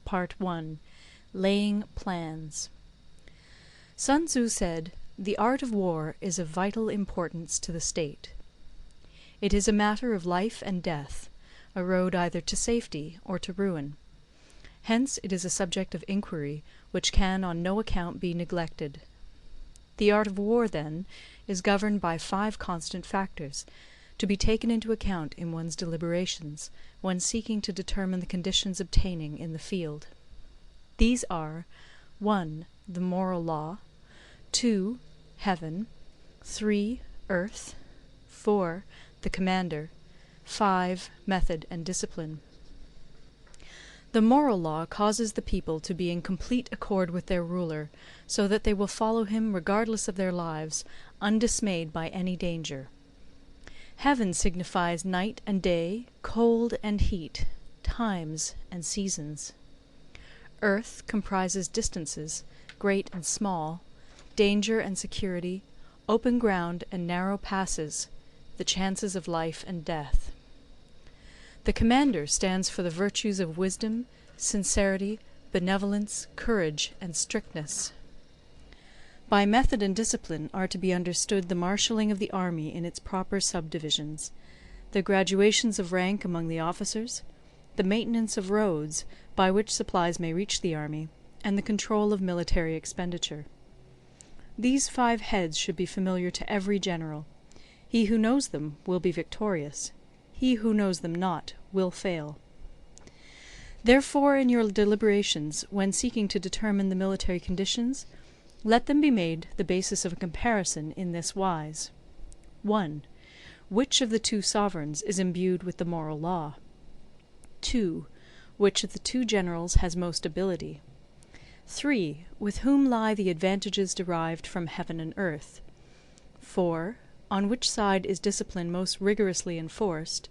Part 1. Laying Plans. Sun Tzu said, "The art of war is of vital importance to the state. It is a matter of life and death, a road either to safety or to ruin. Hence it is a subject of inquiry which can on no account be neglected. The art of war, then, is governed by 5 constant factors, to be taken into account in one's deliberations, when seeking to determine the conditions obtaining in the field. These are 1. The moral law, 2. Heaven, 3. Earth, 4. The commander, 5. Method and discipline. The moral law causes the people to be in complete accord with their ruler, so that they will follow him regardless of their lives, undismayed by any danger. Heaven signifies night and day, cold and heat, times and seasons. Earth comprises distances, great and small, danger and security, open ground and narrow passes, the chances of life and death. The commander stands for the virtues of wisdom, sincerity, benevolence, courage, and strictness. By method and discipline are to be understood the marshalling of the army in its proper subdivisions, the graduations of rank among the officers, the maintenance of roads by which supplies may reach the army, and the control of military expenditure. These 5 heads should be familiar to every general. He who knows them will be victorious. He who knows them not will fail. Therefore, in your deliberations, when seeking to determine the military conditions, let them be made the basis of a comparison in this wise. 1. Which of the 2 sovereigns is imbued with the moral law? 2. Which of the 2 generals has most ability? 3. With whom lie the advantages derived from heaven and earth? 4. On which side is discipline most rigorously enforced?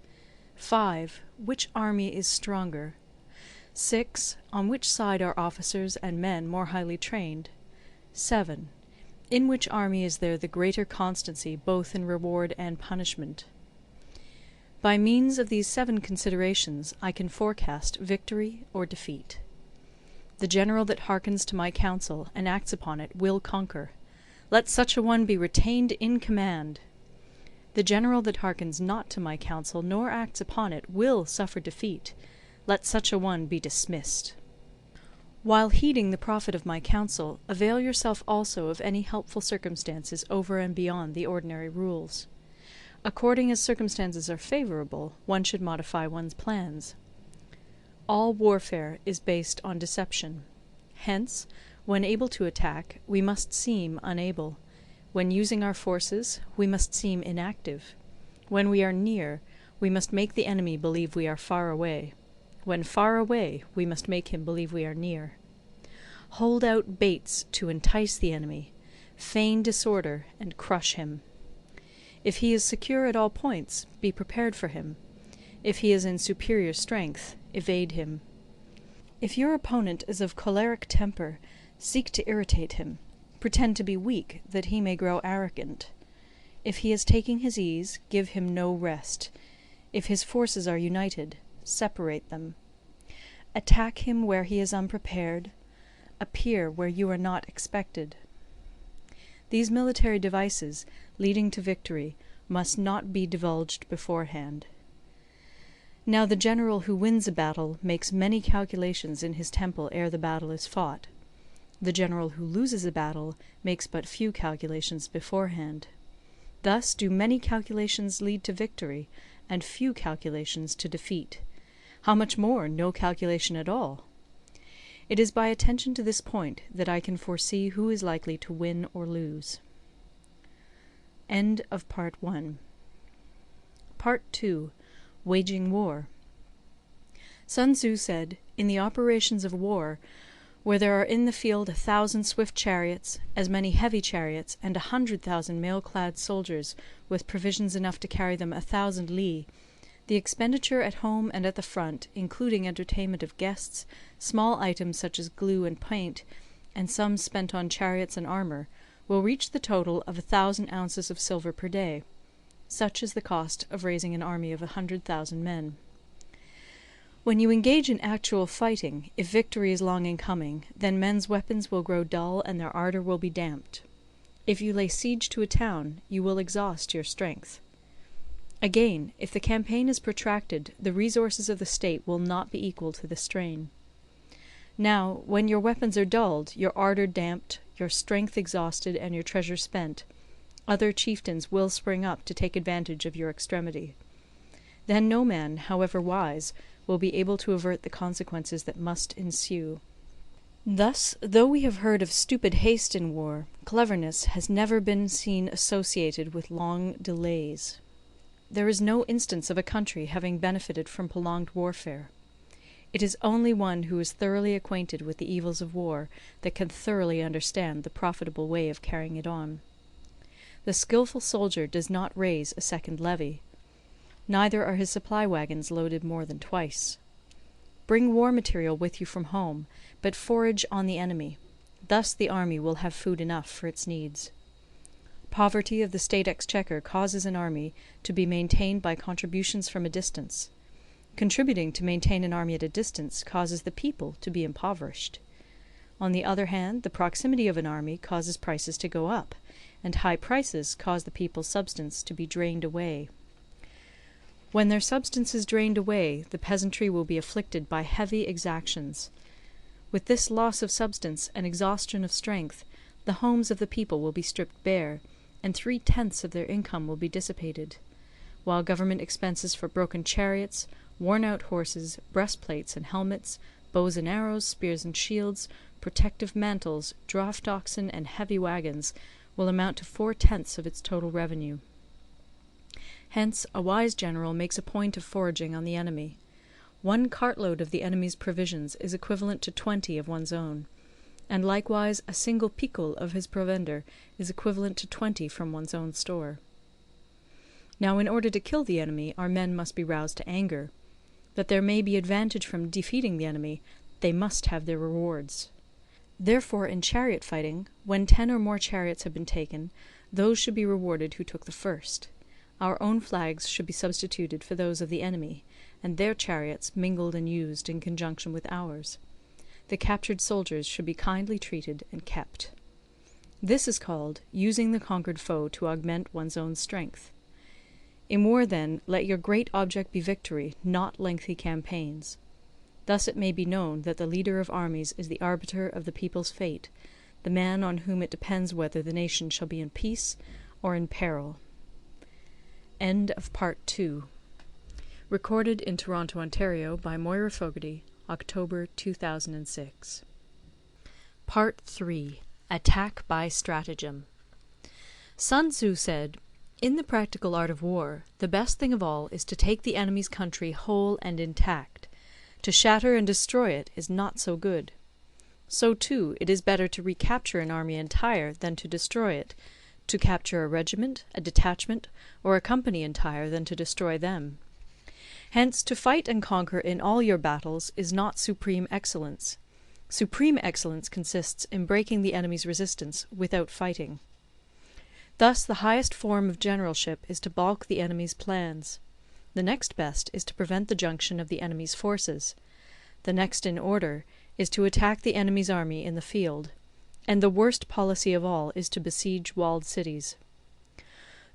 5. Which army is stronger? 6. On which side are officers and men more highly trained? 7. In which army is there the greater constancy both in reward and punishment? By means of these 7 considerations I can forecast victory or defeat. The general that hearkens to my counsel and acts upon it will conquer. Let such a one be retained in command. The general that hearkens not to my counsel nor acts upon it will suffer defeat. Let such a one be dismissed. While heeding the profit of my counsel, avail yourself also of any helpful circumstances over and beyond the ordinary rules. According as circumstances are favourable, one should modify one's plans. All warfare is based on deception. Hence, when able to attack, we must seem unable. When using our forces, we must seem inactive. When we are near, we must make the enemy believe we are far away. When far away, we must make him believe we are near. Hold out baits to entice the enemy. Feign disorder and crush him. If he is secure at all points, be prepared for him. If he is in superior strength, evade him. If your opponent is of choleric temper, seek to irritate him. Pretend to be weak, that he may grow arrogant. If he is taking his ease, give him no rest. If his forces are united, separate them. Attack him where he is unprepared. Appear where you are not expected. These military devices, leading to victory, must not be divulged beforehand. Now the general who wins a battle makes many calculations in his temple ere the battle is fought. The general who loses a battle makes but few calculations beforehand. Thus do many calculations lead to victory, and few calculations to defeat. How much more no calculation at all? It is by attention to this point that I can foresee who is likely to win or lose. End of Part 1. Part 2. Waging War. Sun Tzu said, "In the operations of war, where there are in the field 1,000 swift chariots, as many heavy chariots, and 100,000 mail-clad soldiers, with provisions enough to carry them 1,000 li, the expenditure at home and at the front, including entertainment of guests, small items such as glue and paint, and sums spent on chariots and armour, will reach the total of 1,000 ounces of silver per day. Such is the cost of raising an army of 100,000 men. When you engage in actual fighting, if victory is long in coming, then men's weapons will grow dull and their ardour will be damped. If you lay siege to a town, you will exhaust your strength. Again, if the campaign is protracted, the resources of the state will not be equal to the strain. Now, when your weapons are dulled, your ardour damped, your strength exhausted, and your treasure spent, other chieftains will spring up to take advantage of your extremity. Then no man, however wise, will be able to avert the consequences that must ensue. Thus, though we have heard of stupid haste in war, cleverness has never been seen associated with long delays. There is no instance of a country having benefited from prolonged warfare. It is only one who is thoroughly acquainted with the evils of war that can thoroughly understand the profitable way of carrying it on. The skilful soldier does not raise a second levy. Neither are his supply wagons loaded more than twice. Bring war material with you from home, but forage on the enemy. Thus the army will have food enough for its needs. Poverty of the state exchequer causes an army to be maintained by contributions from a distance. Contributing to maintain an army at a distance causes the people to be impoverished. On the other hand, the proximity of an army causes prices to go up, and high prices cause the people's substance to be drained away. When their substance is drained away, the peasantry will be afflicted by heavy exactions. With this loss of substance and exhaustion of strength, the homes of the people will be stripped bare, and 3/10 of their income will be dissipated, while government expenses for broken chariots, worn-out horses, breastplates and helmets, bows and arrows, spears and shields, protective mantles, draught oxen, and heavy wagons will amount to 4/10 of its total revenue. Hence a wise general makes a point of foraging on the enemy. 1 cartload of the enemy's provisions is equivalent to 20 of one's own, and likewise a single picul of his provender is equivalent to 20 from one's own store. Now in order to kill the enemy, our men must be roused to anger. That there may be advantage from defeating the enemy, they must have their rewards. Therefore in chariot fighting, when 10 or more chariots have been taken, those should be rewarded who took the first. Our own flags should be substituted for those of the enemy, and their chariots mingled and used in conjunction with ours. The captured soldiers should be kindly treated and kept. This is called using the conquered foe to augment one's own strength. In war, then, let your great object be victory, not lengthy campaigns. Thus it may be known that the leader of armies is the arbiter of the people's fate, the man on whom it depends whether the nation shall be in peace or in peril. End of Part 2. Recorded in Toronto, Ontario by Moira Fogarty, October 2006. Part 3. Attack by Stratagem. Sun Tzu said, "In the practical art of war, the best thing of all is to take the enemy's country whole and intact. To shatter and destroy it is not so good. So, too, it is better to recapture an army entire than to destroy it, to capture a regiment, a detachment, or a company entire than to destroy them. Hence, to fight and conquer in all your battles is not supreme excellence. Supreme excellence consists in breaking the enemy's resistance without fighting. Thus the highest form of generalship is to balk the enemy's plans. The next best is to prevent the junction of the enemy's forces. The next in order is to attack the enemy's army in the field. And the worst policy of all is to besiege walled cities.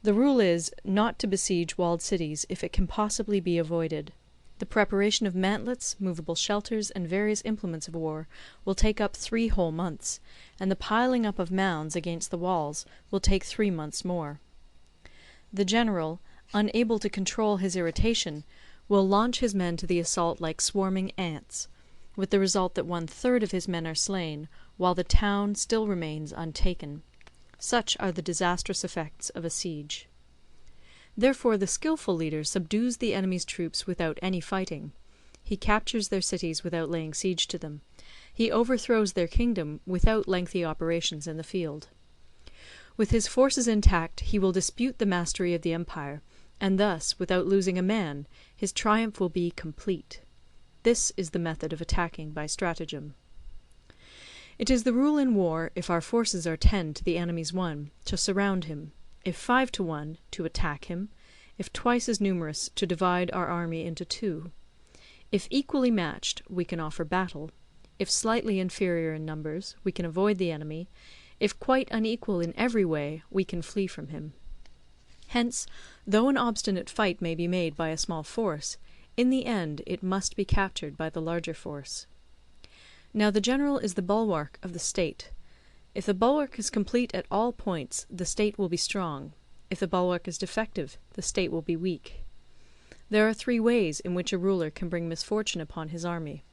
The rule is, not to besiege walled cities if it can possibly be avoided. The preparation of mantlets, movable shelters, and various implements of war will take up 3 whole months, and the piling up of mounds against the walls will take 3 months more. The general, unable to control his irritation, will launch his men to the assault like swarming ants, with the result that 1/3 of his men are slain, while the town still remains untaken. Such are the disastrous effects of a siege. Therefore the skilful leader subdues the enemy's troops without any fighting. He captures their cities without laying siege to them. He overthrows their kingdom without lengthy operations in the field. With his forces intact he will dispute the mastery of the empire, and thus, without losing a man, his triumph will be complete. This is the method of attacking by stratagem. It is the rule in war, if our forces are 10 to the enemy's 1, to surround him; if 5 to 1, to attack him; if twice as numerous, to divide our army into 2. If equally matched, we can offer battle. If slightly inferior in numbers, we can avoid the enemy. If quite unequal in every way, we can flee from him. Hence, though an obstinate fight may be made by a small force, in the end it must be captured by the larger force. Now the general is the bulwark of the state. If the bulwark is complete at all points, the state will be strong. If the bulwark is defective, the state will be weak. There are 3 ways in which a ruler can bring misfortune upon his army.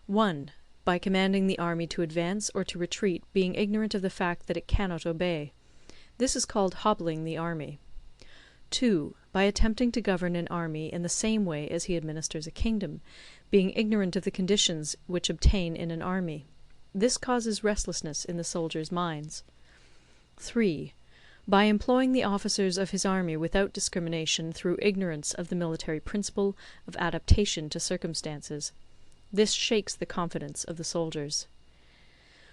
1. By commanding the army to advance or to retreat, being ignorant of the fact that it cannot obey. This is called hobbling the army. 2. By attempting to govern an army in the same way as he administers a kingdom, being ignorant of the conditions which obtain in an army. This causes restlessness in the soldiers' minds. 3. By employing the officers of his army without discrimination through ignorance of the military principle of adaptation to circumstances. This shakes the confidence of the soldiers.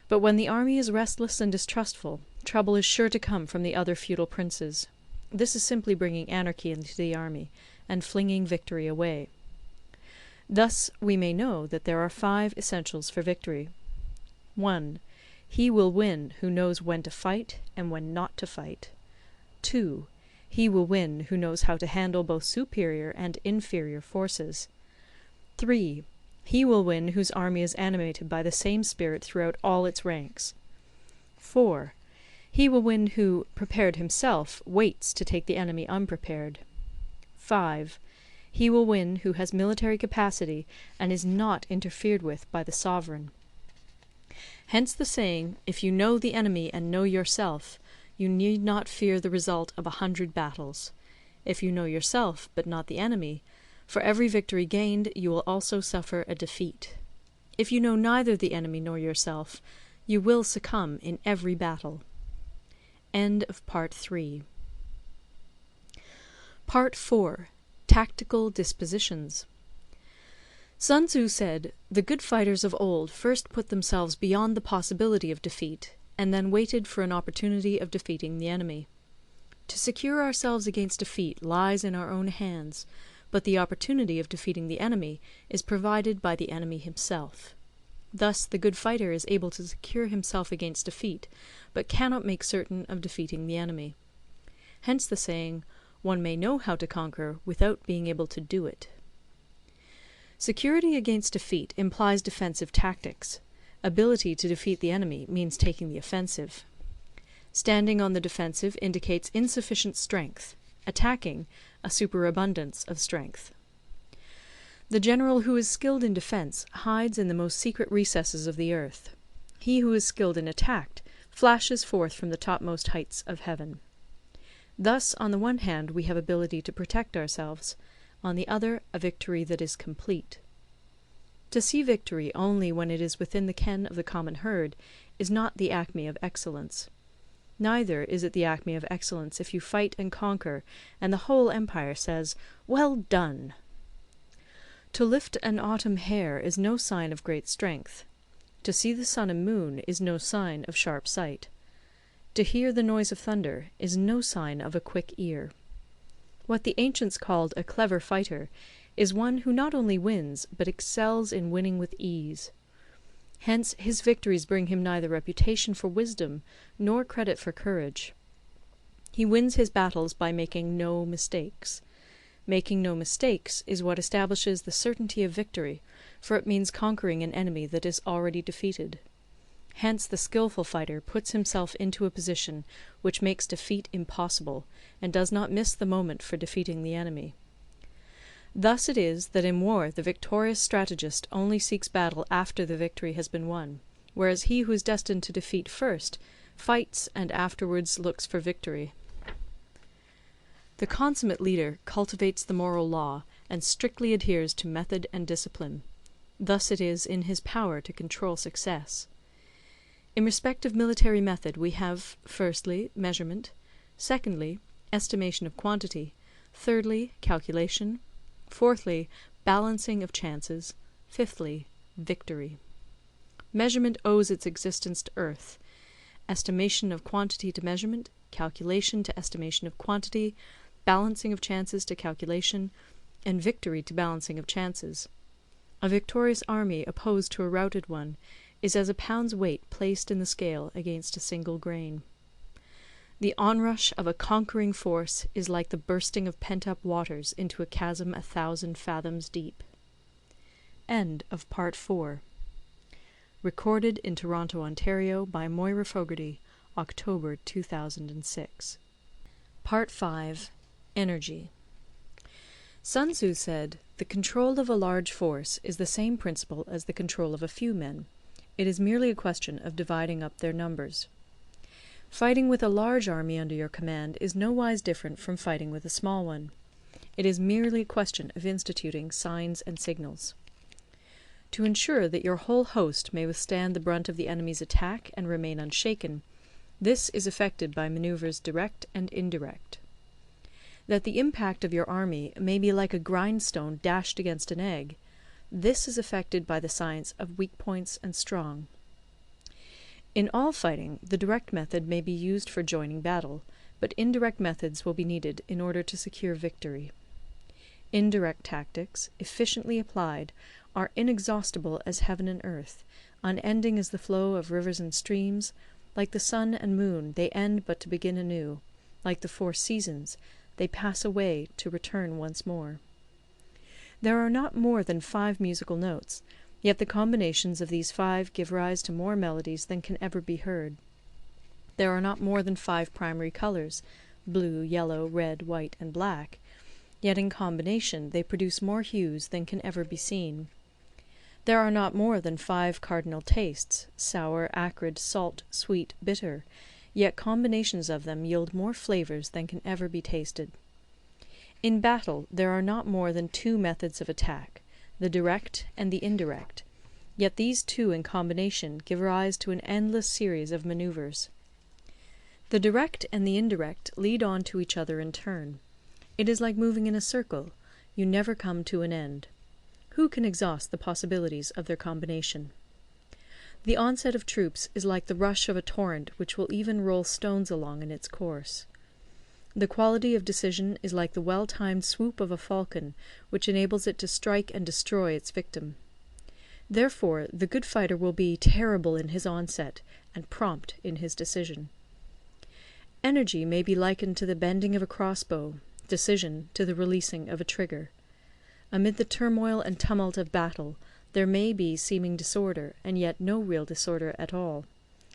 But when the army is restless and distrustful, trouble is sure to come from the other feudal princes. This is simply bringing anarchy into the army, and flinging victory away. Thus we may know that there are 5 essentials for victory. 1. He will win who knows when to fight and when not to fight. 2. He will win who knows how to handle both superior and inferior forces. 3. He will win whose army is animated by the same spirit throughout all its ranks. 4. He will win who, prepared himself, waits to take the enemy unprepared. 5. He will win who has military capacity and is not interfered with by the sovereign. Hence the saying, if you know the enemy and know yourself, you need not fear the result of 100 battles. If you know yourself, but not the enemy, for every victory gained you will also suffer a defeat. If you know neither the enemy nor yourself, you will succumb in every battle. End of Part 3. Part 4. Tactical Dispositions. Sun Tzu said, "The good fighters of old first put themselves beyond the possibility of defeat, and then waited for an opportunity of defeating the enemy. To secure ourselves against defeat lies in our own hands, but the opportunity of defeating the enemy is provided by the enemy himself. Thus the good fighter is able to secure himself against defeat, but cannot make certain of defeating the enemy. Hence the saying, one may know how to conquer without being able to do it." Security against defeat implies defensive tactics. Ability to defeat the enemy means taking the offensive. Standing on the defensive indicates insufficient strength. Attacking, a superabundance of strength. The general who is skilled in defence hides in the most secret recesses of the earth. He who is skilled in attack flashes forth from the topmost heights of heaven. Thus, on the one hand, we have ability to protect ourselves, on the other, a victory that is complete. To see victory only when it is within the ken of the common herd is not the acme of excellence. Neither is it the acme of excellence if you fight and conquer, and the whole empire says, "Well done!" To lift an autumn hair is no sign of great strength. To see the sun and moon is no sign of sharp sight. To hear the noise of thunder is no sign of a quick ear. What the ancients called a clever fighter is one who not only wins, but excels in winning with ease. Hence his victories bring him neither reputation for wisdom nor credit for courage. He wins his battles by making no mistakes. Making no mistakes is what establishes the certainty of victory, for it means conquering an enemy that is already defeated. Hence the skilful fighter puts himself into a position which makes defeat impossible, and does not miss the moment for defeating the enemy. Thus it is that in war the victorious strategist only seeks battle after the victory has been won, whereas he who is destined to defeat first fights and afterwards looks for victory. The consummate leader cultivates the moral law and strictly adheres to method and discipline. Thus it is in his power to control success. In respect of military method we have, firstly, measurement; secondly, estimation of quantity; thirdly, calculation; fourthly, balancing of chances; fifthly, victory. Measurement owes its existence to earth; estimation of quantity to measurement; calculation to estimation of quantity; balancing of chances to calculation; and victory to balancing of chances. A victorious army opposed to a routed one is as a pound's weight placed in the scale against a single grain. The onrush of a conquering force is like the bursting of pent-up waters into a chasm 1,000 fathoms deep. End of Part 4. Recorded in Toronto, Ontario by Moira Fogarty, October 2006. Part 5. Energy. Sun Tzu said, "The control of a large force is the same principle as the control of a few men. It is merely a question of dividing up their numbers." Fighting with a large army under your command is nowise different from fighting with a small one. It is merely a question of instituting signs and signals. To ensure that your whole host may withstand the brunt of the enemy's attack and remain unshaken, this is effected by manoeuvres direct and indirect. That the impact of your army may be like a grindstone dashed against an egg, this is effected by the science of weak points and strong. In all fighting, the direct method may be used for joining battle, but indirect methods will be needed in order to secure victory. Indirect tactics, efficiently applied, are inexhaustible as heaven and earth, unending as the flow of rivers and streams. Like the sun and moon, they end but to begin anew. Like the 4 seasons, they pass away to return once more. There are not more than 5 musical notes, yet the combinations of these 5 give rise to more melodies than can ever be heard. There are not more than 5 primary colours, blue, yellow, red, white, and black, yet in combination they produce more hues than can ever be seen. There are not more than 5 cardinal tastes, sour, acrid, salt, sweet, bitter, yet combinations of them yield more flavours than can ever be tasted. In battle there are not more than 2 methods of attack, the direct and the indirect, yet these 2 in combination give rise to an endless series of manoeuvres. The direct and the indirect lead on to each other in turn. It is like moving in a circle, you never come to an end. Who can exhaust the possibilities of their combination? The onset of troops is like the rush of a torrent which will even roll stones along in its course. The quality of decision is like the well-timed swoop of a falcon, which enables it to strike and destroy its victim. Therefore, the good fighter will be terrible in his onset, and prompt in his decision. Energy may be likened to the bending of a crossbow, decision to the releasing of a trigger. Amid the turmoil and tumult of battle, there may be seeming disorder, and yet no real disorder at all.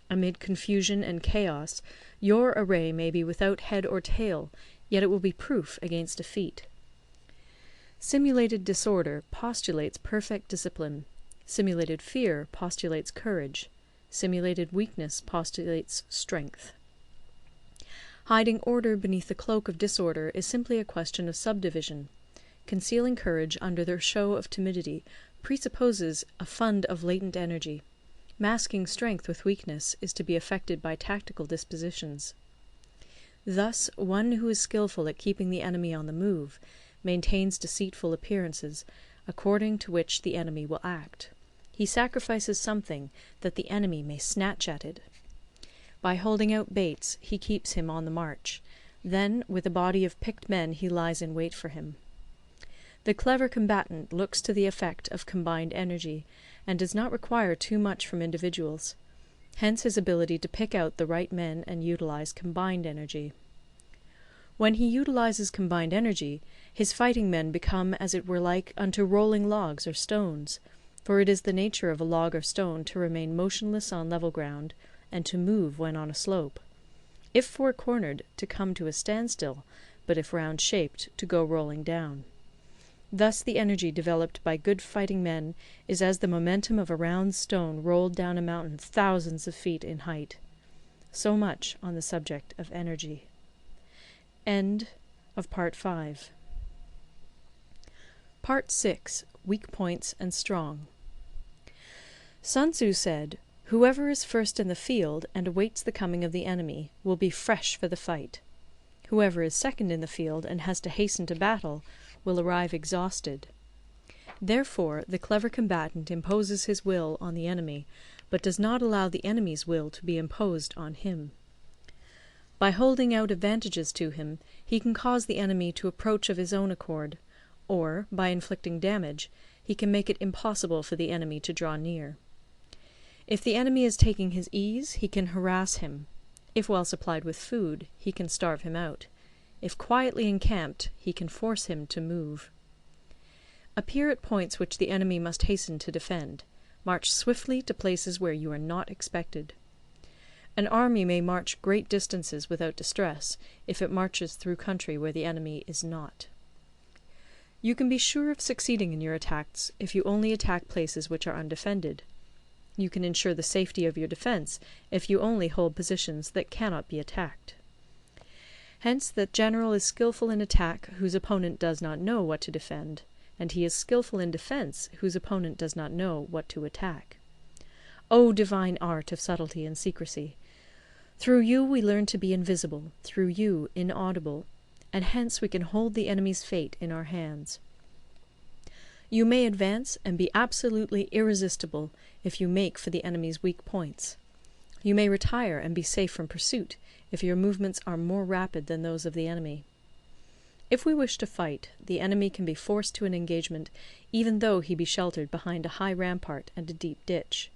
Amid confusion and chaos, your array may be without head or tail, yet it will be proof against defeat. Simulated disorder postulates perfect discipline. Simulated fear postulates courage. Simulated weakness postulates strength. Hiding order beneath the cloak of disorder is simply a question of subdivision. Concealing courage under the show of timidity presupposes a fund of latent energy. Masking strength with weakness is to be effected by tactical dispositions. Thus, one who is skilful at keeping the enemy on the move maintains deceitful appearances, according to which the enemy will act. He sacrifices something that the enemy may snatch at it. By holding out baits, he keeps him on the march. Then, with a body of picked men, he lies in wait for him. The clever combatant looks to the effect of combined energy, and does not require too much from individuals. Hence his ability to pick out the right men and utilize combined energy. When he utilizes combined energy, his fighting men become as it were like unto rolling logs or stones, for it is the nature of a log or stone to remain motionless on level ground, and to move when on a slope. If four-cornered, to come to a standstill, but if round-shaped, to go rolling down. Thus the energy developed by good fighting men is as the momentum of a round stone rolled down a mountain thousands of feet in height. So much on the subject of energy. End of Part 5. Part 6. Weak Points and Strong. Sun Tzu said, "Whoever is first in the field and awaits the coming of the enemy will be fresh for the fight. Whoever is second in the field and has to hasten to battle will arrive exhausted." Therefore, the clever combatant imposes his will on the enemy, but does not allow the enemy's will to be imposed on him. By holding out advantages to him, he can cause the enemy to approach of his own accord, or, by inflicting damage, he can make it impossible for the enemy to draw near. If the enemy is taking his ease, he can harass him. If well supplied with food, he can starve him out. If quietly encamped, he can force him to move. Appear at points which the enemy must hasten to defend. March swiftly to places where you are not expected. An army may march great distances without distress, if it marches through country where the enemy is not. You can be sure of succeeding in your attacks if you only attack places which are undefended. You can ensure the safety of your defence if you only hold positions that cannot be attacked. Hence that general is skilful in attack whose opponent does not know what to defend, and he is skilful in defence whose opponent does not know what to attack. O divine art of subtlety and secrecy! Through you we learn to be invisible, through you inaudible, and hence we can hold the enemy's fate in our hands. You may advance and be absolutely irresistible if you make for the enemy's weak points. You may retire and be safe from pursuit if your movements are more rapid than those of the enemy. If we wish to fight, the enemy can be forced to an engagement even though he be sheltered behind a high rampart and a deep ditch.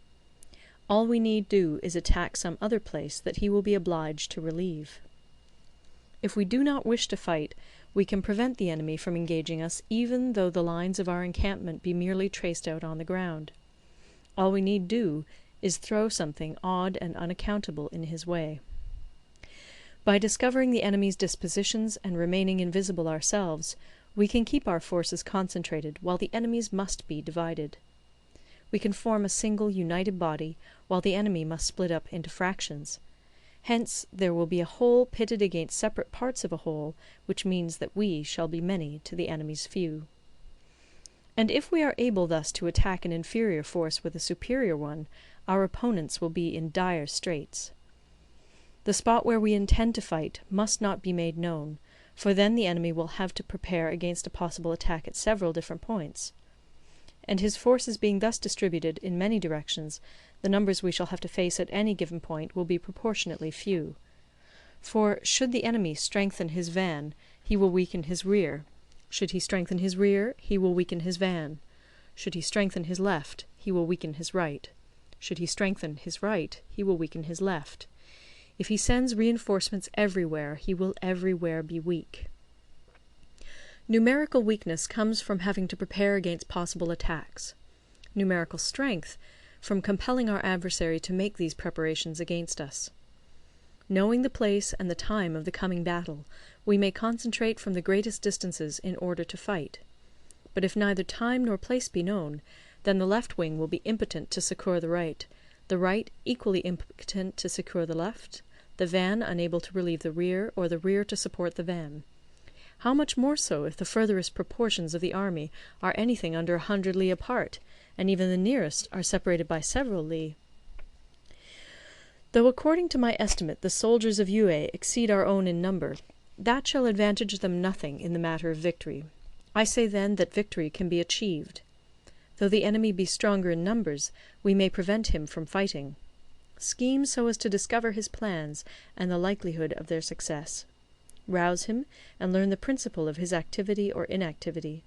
All we need do is attack some other place that he will be obliged to relieve. If we do not wish to fight, we can prevent the enemy from engaging us even though the lines of our encampment be merely traced out on the ground. All we need do is throw something odd and unaccountable in his way. By discovering the enemy's dispositions and remaining invisible ourselves, we can keep our forces concentrated while the enemy's must be divided. We can form a single united body while the enemy must split up into fractions. Hence there will be a whole pitted against separate parts of a whole, which means that we shall be many to the enemy's few. And if we are able thus to attack an inferior force with a superior one, our opponents will be in dire straits. The spot where we intend to fight must not be made known, for then the enemy will have to prepare against a possible attack at several different points. And his forces being thus distributed in many directions, the numbers we shall have to face at any given point will be proportionately few. For should the enemy strengthen his van, he will weaken his rear. Should he strengthen his rear, he will weaken his van. Should he strengthen his left, he will weaken his right. Should he strengthen his right, he will weaken his left. If he sends reinforcements everywhere, he will everywhere be weak. Numerical weakness comes from having to prepare against possible attacks. Numerical strength from compelling our adversary to make these preparations against us. Knowing the place and the time of the coming battle, we may concentrate from the greatest distances in order to fight. But if neither time nor place be known, then the left wing will be impotent to succour the right equally impotent to succour the left, the van unable to relieve the rear, or the rear to support the van. How much more so if the furthest proportions of the army are anything under 100 li apart, and even the nearest are separated by several li. Though according to my estimate the soldiers of Yue exceed our own in number, that shall advantage them nothing in the matter of victory. I say then that victory can be achieved. Though the enemy be stronger in numbers, we may prevent him from fighting. Scheme so as to discover his plans and the likelihood of their success. Rouse him, and learn the principle of his activity or inactivity.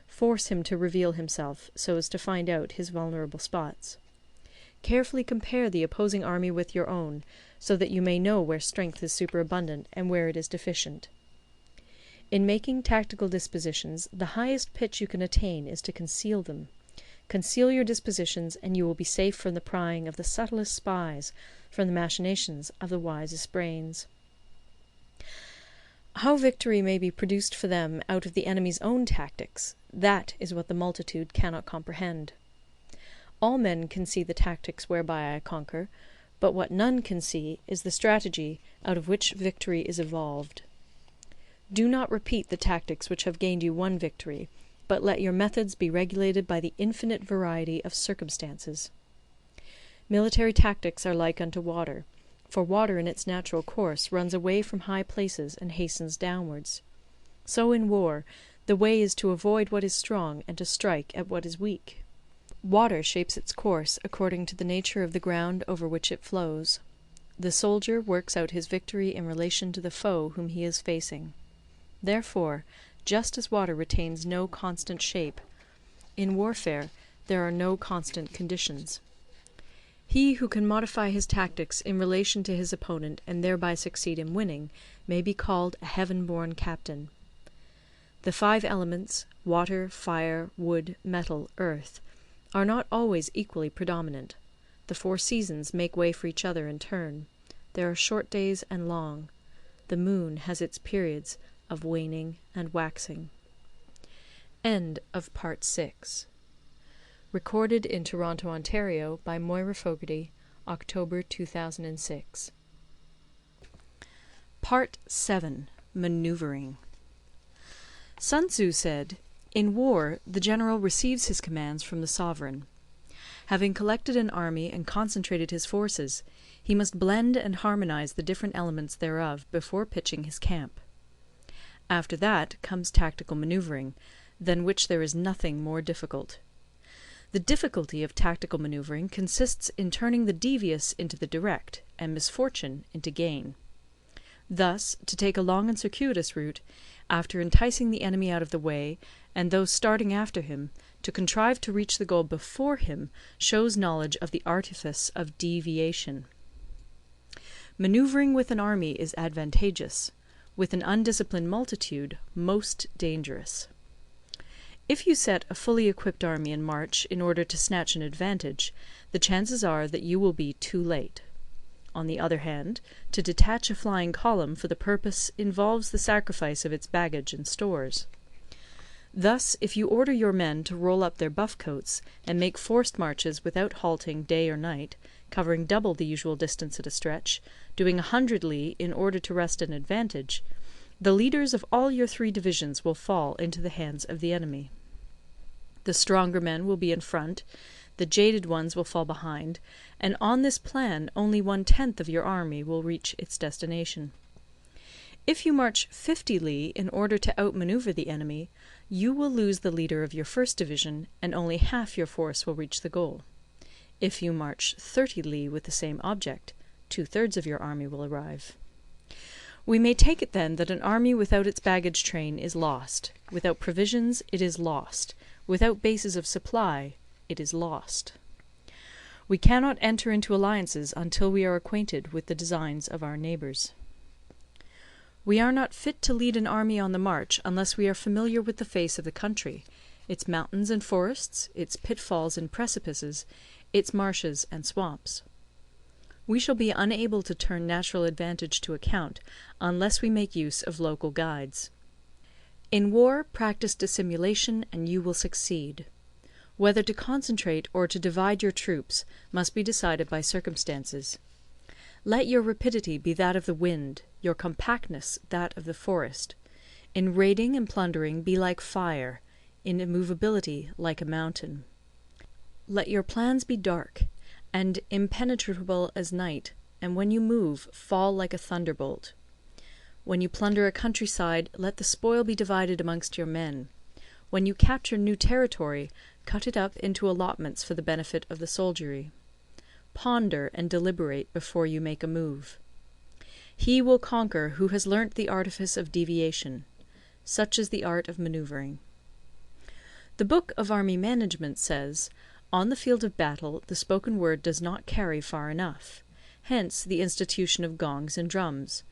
Force him to reveal himself, so as to find out his vulnerable spots. Carefully compare the opposing army with your own, so that you may know where strength is superabundant and where it is deficient. In making tactical dispositions, the highest pitch you can attain is to conceal them. Conceal your dispositions, and you will be safe from the prying of the subtlest spies, from the machinations of the wisest brains. How victory may be produced for them out of the enemy's own tactics, that is what the multitude cannot comprehend. All men can see the tactics whereby I conquer, but what none can see is the strategy out of which victory is evolved. Do not repeat the tactics which have gained you one victory, but let your methods be regulated by the infinite variety of circumstances. Military tactics are like unto water, for water in its natural course runs away from high places and hastens downwards. So in war, the way is to avoid what is strong and to strike at what is weak. Water shapes its course according to the nature of the ground over which it flows. The soldier works out his victory in relation to the foe whom he is facing. Therefore, just as water retains no constant shape, In warfare there are no constant conditions. He who can modify his tactics in relation to his opponent and thereby succeed in winning may be called a heaven-born captain. The 5 elements, water, fire, wood, metal, earth, are not always equally predominant. The 4 seasons make way for each other in turn. There are short days and long. The moon has its periods of waning and waxing. End of Part 6. Recorded in Toronto, Ontario by Moira Fogarty, October 2006. Part 7. Maneuvering. Sun Tzu said, "In war, the general receives his commands from the sovereign. Having collected an army and concentrated his forces, he must blend and harmonize the different elements thereof before pitching his camp. After that comes tactical maneuvering, than which there is nothing more difficult. The difficulty of tactical maneuvering consists in turning the devious into the direct, and misfortune into gain. Thus, to take a long and circuitous route, after enticing the enemy out of the way, and those starting after him, to contrive to reach the goal before him, shows knowledge of the artifice of deviation. Maneuvering with an army is advantageous; with an undisciplined multitude, most dangerous. If you set a fully equipped army in march in order to snatch an advantage, the chances are that you will be too late. On the other hand, to detach a flying column for the purpose involves the sacrifice of its baggage and stores. Thus, if you order your men to roll up their buff coats and make forced marches without halting day or night, covering double the usual distance at a stretch, doing 100 li in order to wrest an advantage, the leaders of all your 3 divisions will fall into the hands of the enemy. The stronger men will be in front, the jaded ones will fall behind, and on this plan only 1/10 of your army will reach its destination. If you march 50 li in order to outmaneuver the enemy, you will lose the leader of your first division, and only half your force will reach the goal. If you march 30 li with the same object, 2/3 of your army will arrive. We may take it then that an army without its baggage train is lost; without provisions, it is lost; without bases of supply, it is lost. We cannot enter into alliances until we are acquainted with the designs of our neighbours. We are not fit to lead an army on the march unless we are familiar with the face of the country, its mountains and forests, its pitfalls and precipices, its marshes and swamps. We shall be unable to turn natural advantage to account unless we make use of local guides. In war, practice dissimulation and you will succeed. Whether to concentrate or to divide your troops must be decided by circumstances. Let your rapidity be that of the wind, your compactness that of the forest. In raiding and plundering be like fire, in immovability like a mountain. Let your plans be dark, and impenetrable as night, and when you move, fall like a thunderbolt. When you plunder a countryside, let the spoil be divided amongst your men. When you capture new territory, cut it up into allotments for the benefit of the soldiery. Ponder and deliberate before you make a move. He will conquer who has learnt the artifice of deviation. Such is the art of manoeuvring. The Book of Army Management says, "On the field of battle the spoken word does not carry far enough. Hence the institution of gongs and drums.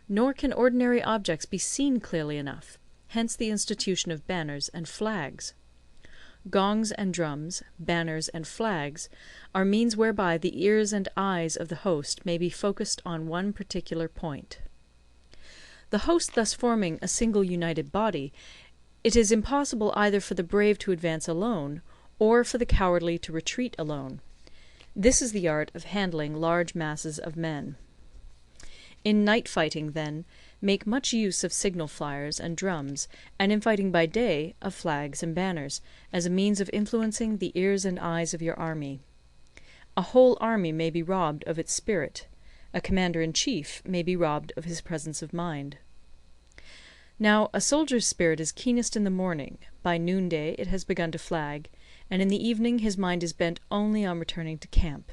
Nor can ordinary objects be seen clearly enough. Hence the institution of banners and flags. Gongs and drums, banners and flags, are means whereby the ears and eyes of the host may be focused on one particular point. The host thus forming a single united body, it is impossible either for the brave to advance alone, or for the cowardly to retreat alone. This is the art of handling large masses of men. In night fighting, then, make much use of signal fires and drums, and in fighting by day, of flags and banners, as a means of influencing the ears and eyes of your army. A whole army may be robbed of its spirit. A commander-in-chief may be robbed of his presence of mind. Now, a soldier's spirit is keenest in the morning; by noonday it has begun to flag, and in the evening his mind is bent only on returning to camp.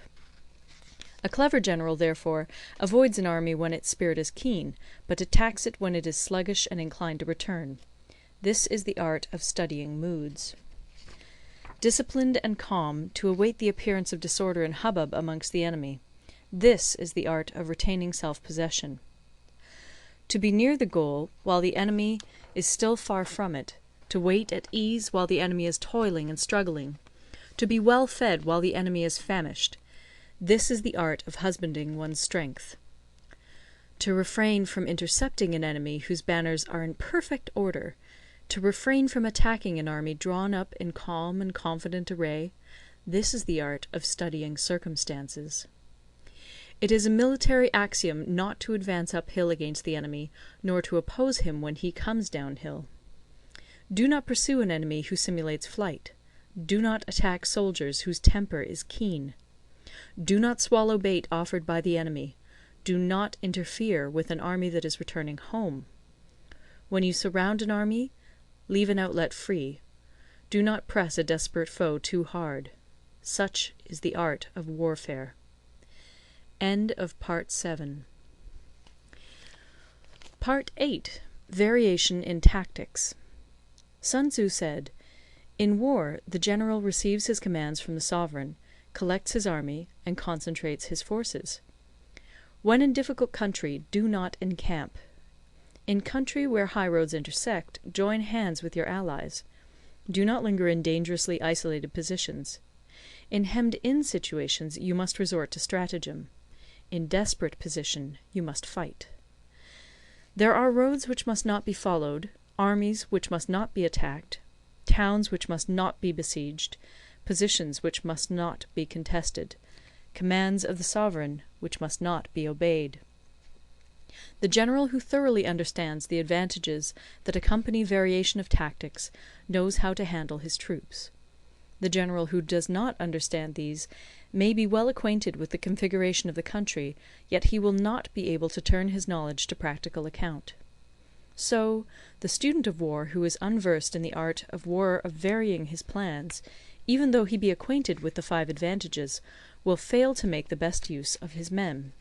A clever general, therefore, avoids an army when its spirit is keen, but attacks it when it is sluggish and inclined to return. This is the art of studying moods. disciplined and calm, to await the appearance of disorder and hubbub amongst the enemy. This is the art of retaining self-possession. To be near the goal while the enemy is still far from it, to wait at ease while the enemy is toiling and struggling, to be well fed while the enemy is famished, this is the art of husbanding one's strength. To refrain from intercepting an enemy whose banners are in perfect order, to refrain from attacking an army drawn up in calm and confident array, this is the art of studying circumstances. It is a military axiom not to advance uphill against the enemy, nor to oppose him when he comes downhill. Do not pursue an enemy who simulates flight. Do not attack soldiers whose temper is keen. Do not swallow bait offered by the enemy. Do not interfere with an army that is returning home. When you surround an army, leave an outlet free. Do not press a desperate foe too hard. Such is the art of warfare. End of Part 7. Part 8. Variation in Tactics. Sun Tzu said, "In war, the general receives his commands from the sovereign, collects his army, and concentrates his forces. When in difficult country, do not encamp. In country where highroads intersect, join hands with your allies. Do not linger in dangerously isolated positions. In hemmed-in situations, you must resort to stratagem. In desperate position, you must fight. There are roads which must not be followed, armies which must not be attacked, towns which must not be besieged, positions which must not be contested, commands of the sovereign which must not be obeyed." The general who thoroughly understands the advantages that accompany variation of tactics knows how to handle his troops. The general who does not understand these may be well acquainted with the configuration of the country, yet he will not be able to turn his knowledge to practical account. So, the student of war who is unversed in the art of war of varying his plans, even though he be acquainted with the 5 advantages, will fail to make the best use of his men.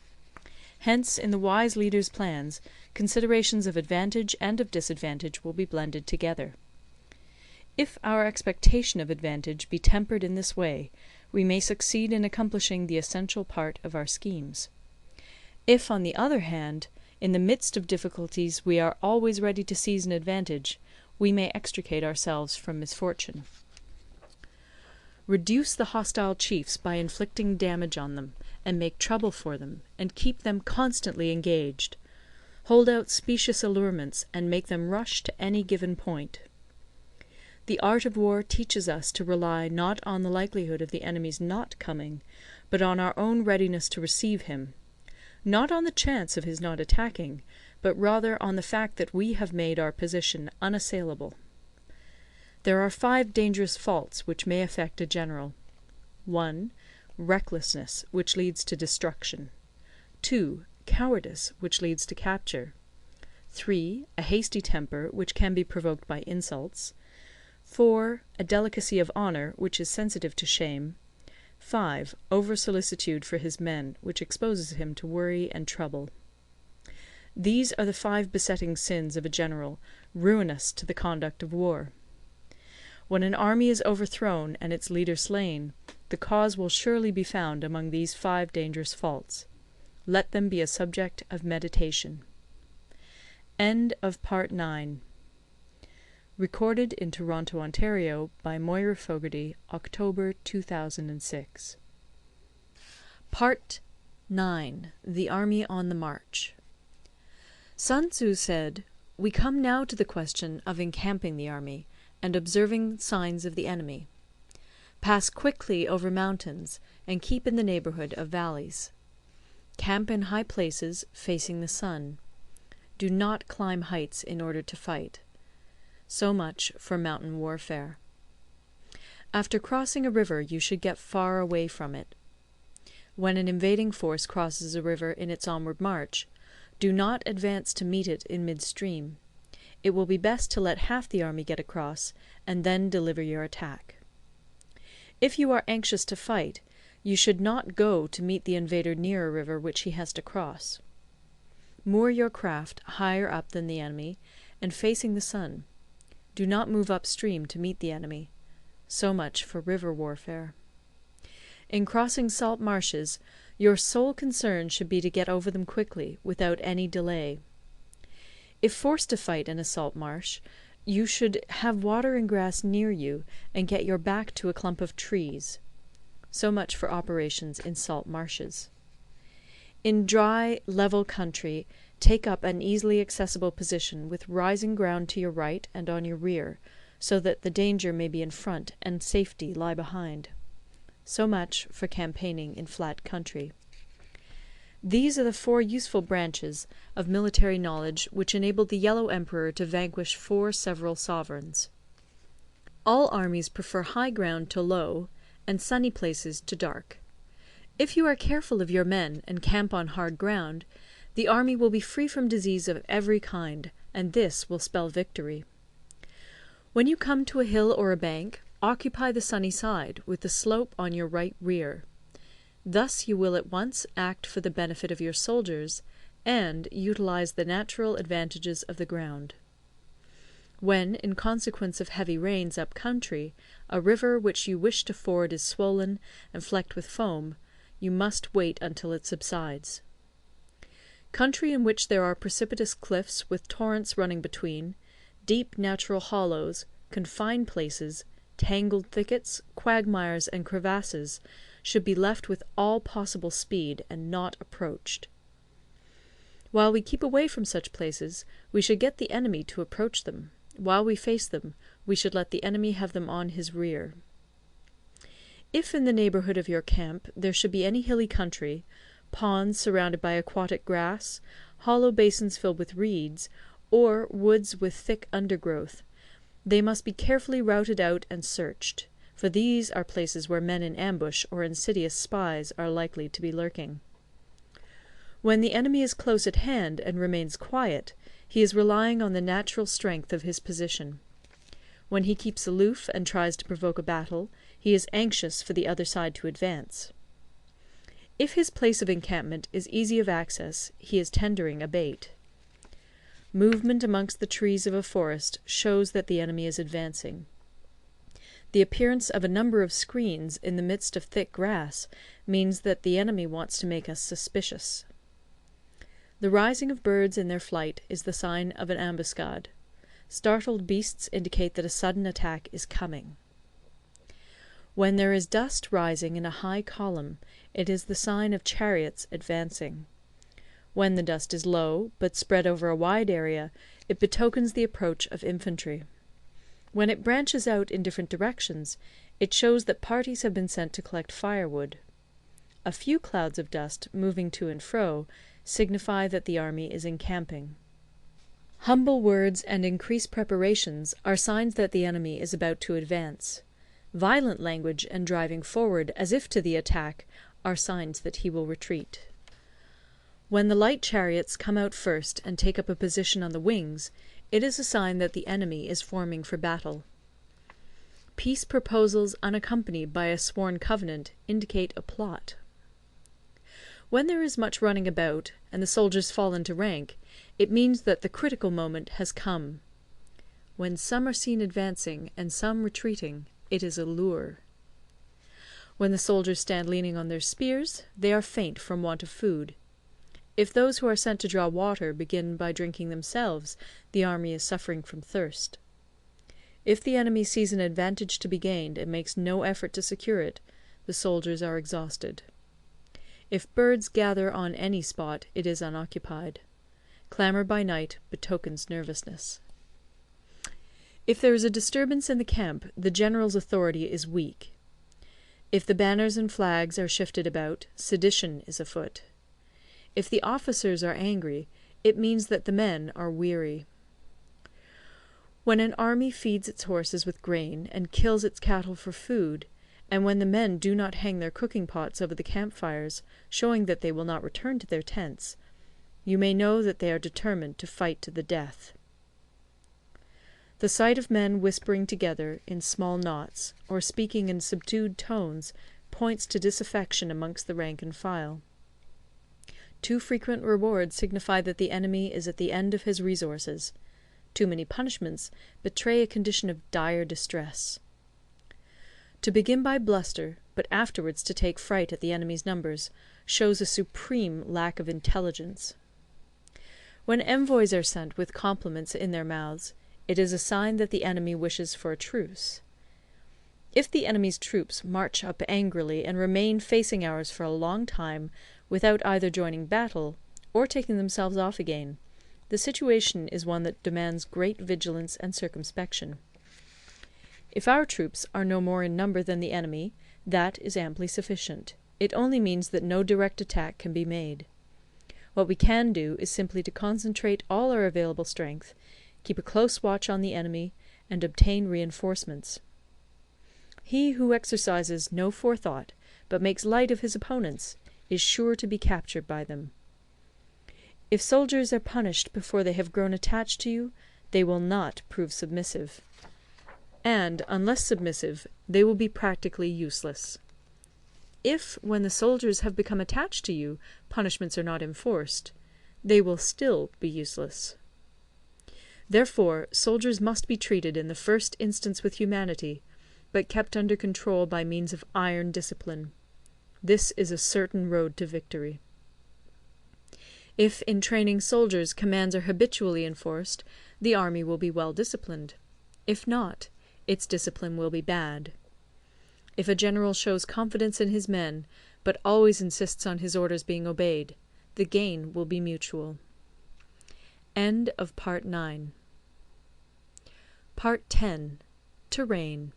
Hence, in the wise leader's plans, considerations of advantage and of disadvantage will be blended together. If our expectation of advantage be tempered in this way, we may succeed in accomplishing the essential part of our schemes. If, on the other hand, in the midst of difficulties we are always ready to seize an advantage, we may extricate ourselves from misfortune. Reduce the hostile chiefs by inflicting damage on them, and make trouble for them, and keep them constantly engaged. Hold out specious allurements, and make them rush to any given point. The art of war teaches us to rely not on the likelihood of the enemy's not coming, but on our own readiness to receive him; not on the chance of his not attacking, but rather on the fact that we have made our position unassailable. There are 5 dangerous faults which may affect a general. 1. Recklessness, which leads to destruction. 2. Cowardice, which leads to capture. 3. A hasty temper, which can be provoked by insults. 4. A delicacy of honour, which is sensitive to shame. 5. Over-solicitude for his men, which exposes him to worry and trouble. These are the 5 besetting sins of a general, ruinous to the conduct of war. When an army is overthrown and its leader slain, the cause will surely be found among these 5 dangerous faults. Let them be a subject of meditation. End of Part 9. Recorded in Toronto, Ontario by Moira Fogarty, October 2006. Part 9. The Army on the March. Sun Tzu said, "We come now to the question of encamping the army, and observing signs of the enemy. Pass quickly over mountains, and keep in the neighbourhood of valleys. Camp in high places, facing the sun. Do not climb heights in order to fight." So much for mountain warfare. After crossing a river, you should get far away from it. When an invading force crosses a river in its onward march, do not advance to meet it in midstream. It will be best to let half the army get across, and then deliver your attack. If you are anxious to fight, you should not go to meet the invader near a river which he has to cross. Moor your craft higher up than the enemy, and facing the sun. Do not move upstream to meet the enemy. So much for river warfare. In crossing salt marshes, your sole concern should be to get over them quickly, without any delay. If forced to fight in a salt marsh, you should have water and grass near you, and get your back to a clump of trees. So much for operations in salt marshes. In dry, level country, take up an easily accessible position with rising ground to your right and on your rear, so that the danger may be in front and safety lie behind. So much for campaigning in flat country. These are the 4 useful branches of military knowledge which enabled the Yellow Emperor to vanquish 4 several sovereigns. All armies prefer high ground to low, and sunny places to dark. If you are careful of your men and camp on hard ground, the army will be free from disease of every kind, and this will spell victory. When you come to a hill or a bank, occupy the sunny side, with the slope on your right rear. Thus you will at once act for the benefit of your soldiers, and utilize the natural advantages of the ground. When, in consequence of heavy rains up country, a river which you wish to ford is swollen and flecked with foam, you must wait until it subsides. Country in which there are precipitous cliffs with torrents running between, deep natural hollows, confined places, tangled thickets, quagmires, and crevasses, should be left with all possible speed, and not approached. While we keep away from such places, we should get the enemy to approach them. While we face them, we should let the enemy have them on his rear. If in the neighbourhood of your camp there should be any hilly country, ponds surrounded by aquatic grass, hollow basins filled with reeds, or woods with thick undergrowth, they must be carefully routed out and searched, for these are places where men in ambush or insidious spies are likely to be lurking. When the enemy is close at hand and remains quiet, he is relying on the natural strength of his position. When he keeps aloof and tries to provoke a battle, he is anxious for the other side to advance. If his place of encampment is easy of access, he is tendering a bait. Movement amongst the trees of a forest shows that the enemy is advancing. The appearance of a number of screens in the midst of thick grass means that the enemy wants to make us suspicious. The rising of birds in their flight is the sign of an ambuscade. Startled beasts indicate that a sudden attack is coming. When there is dust rising in a high column, it is the sign of chariots advancing. When the dust is low, but spread over a wide area, it betokens the approach of infantry. When it branches out in different directions, it shows that parties have been sent to collect firewood. A few clouds of dust, moving to and fro, signify that the army is encamping. Humble words and increased preparations are signs that the enemy is about to advance. Violent language and driving forward as if to the attack are signs that he will retreat. When the light chariots come out first and take up a position on the wings, it is a sign that the enemy is forming for battle. Peace proposals unaccompanied by a sworn covenant indicate a plot. When there is much running about, and the soldiers fall into rank, it means that the critical moment has come. When some are seen advancing and some retreating, it is a lure. When the soldiers stand leaning on their spears, they are faint from want of food. If those who are sent to draw water begin by drinking themselves, the army is suffering from thirst. If the enemy sees an advantage to be gained and makes no effort to secure it, the soldiers are exhausted. If birds gather on any spot, it is unoccupied. Clamour by night betokens nervousness. If there is a disturbance in the camp, the general's authority is weak. If the banners and flags are shifted about, sedition is afoot. If the officers are angry, it means that the men are weary. When an army feeds its horses with grain and kills its cattle for food, and when the men do not hang their cooking pots over the campfires, showing that they will not return to their tents, you may know that they are determined to fight to the death. The sight of men whispering together in small knots, or speaking in subdued tones, points to disaffection amongst the rank and file. Too frequent rewards signify that the enemy is at the end of his resources. Too many punishments betray a condition of dire distress. To begin by bluster, but afterwards to take fright at the enemy's numbers, shows a supreme lack of intelligence. When envoys are sent with compliments in their mouths, it is a sign that the enemy wishes for a truce. If the enemy's troops march up angrily and remain facing ours for a long time without either joining battle or taking themselves off again, the situation is one that demands great vigilance and circumspection. If our troops are no more in number than the enemy, that is amply sufficient. It only means that no direct attack can be made. What we can do is simply to concentrate all our available strength, keep a close watch on the enemy, and obtain reinforcements. He who exercises no forethought, but makes light of his opponents, is sure to be captured by them. If soldiers are punished before they have grown attached to you, they will not prove submissive. And, unless submissive, they will be practically useless. If, when the soldiers have become attached to you, punishments are not enforced, they will still be useless. Therefore, soldiers must be treated in the first instance with humanity, but kept under control by means of iron discipline. This is a certain road to victory. If in training soldiers commands are habitually enforced, the army will be well disciplined. If not, its discipline will be bad. If a general shows confidence in his men, but always insists on his orders being obeyed, the gain will be mutual. End of Part 9. Part 10. Terrain.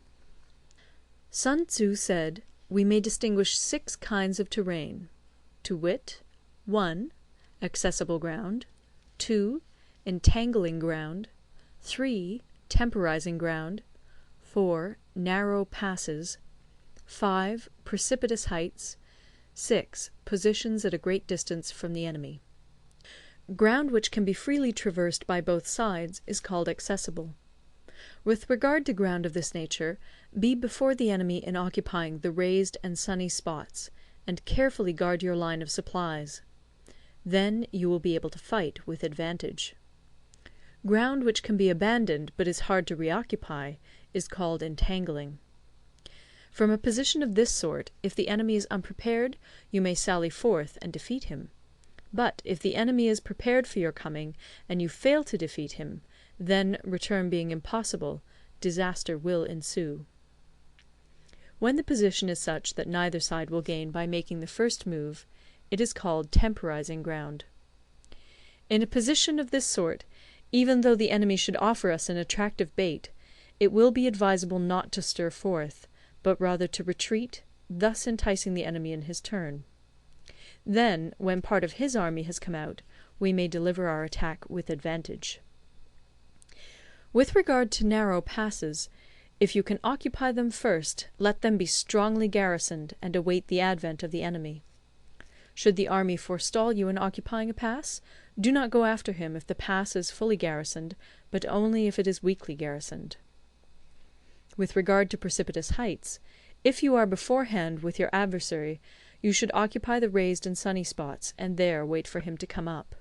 Sun Tzu said, we may distinguish 6 kinds of terrain, to wit, 1. Accessible ground, 2. Entangling ground, 3. Temporizing ground, 4. Narrow passes, 5. Precipitous heights, 6. Positions at a great distance from the enemy. Ground which can be freely traversed by both sides is called accessible. With regard to ground of this nature, be before the enemy in occupying the raised and sunny spots, and carefully guard your line of supplies. Then you will be able to fight with advantage. Ground which can be abandoned but is hard to reoccupy is called entangling. From a position of this sort, if the enemy is unprepared, you may sally forth and defeat him. But if the enemy is prepared for your coming, and you fail to defeat him, then, return being impossible, disaster will ensue. When the position is such that neither side will gain by making the first move, it is called temporizing ground. In a position of this sort, even though the enemy should offer us an attractive bait, it will be advisable not to stir forth, but rather to retreat, thus enticing the enemy in his turn. Then, when part of his army has come out, we may deliver our attack with advantage. With regard to narrow passes, if you can occupy them first, let them be strongly garrisoned and await the advent of the enemy. Should the army forestall you in occupying a pass, do not go after him if the pass is fully garrisoned, but only if it is weakly garrisoned. With regard to precipitous heights, if you are beforehand with your adversary, you should occupy the raised and sunny spots, and there wait for him to come up.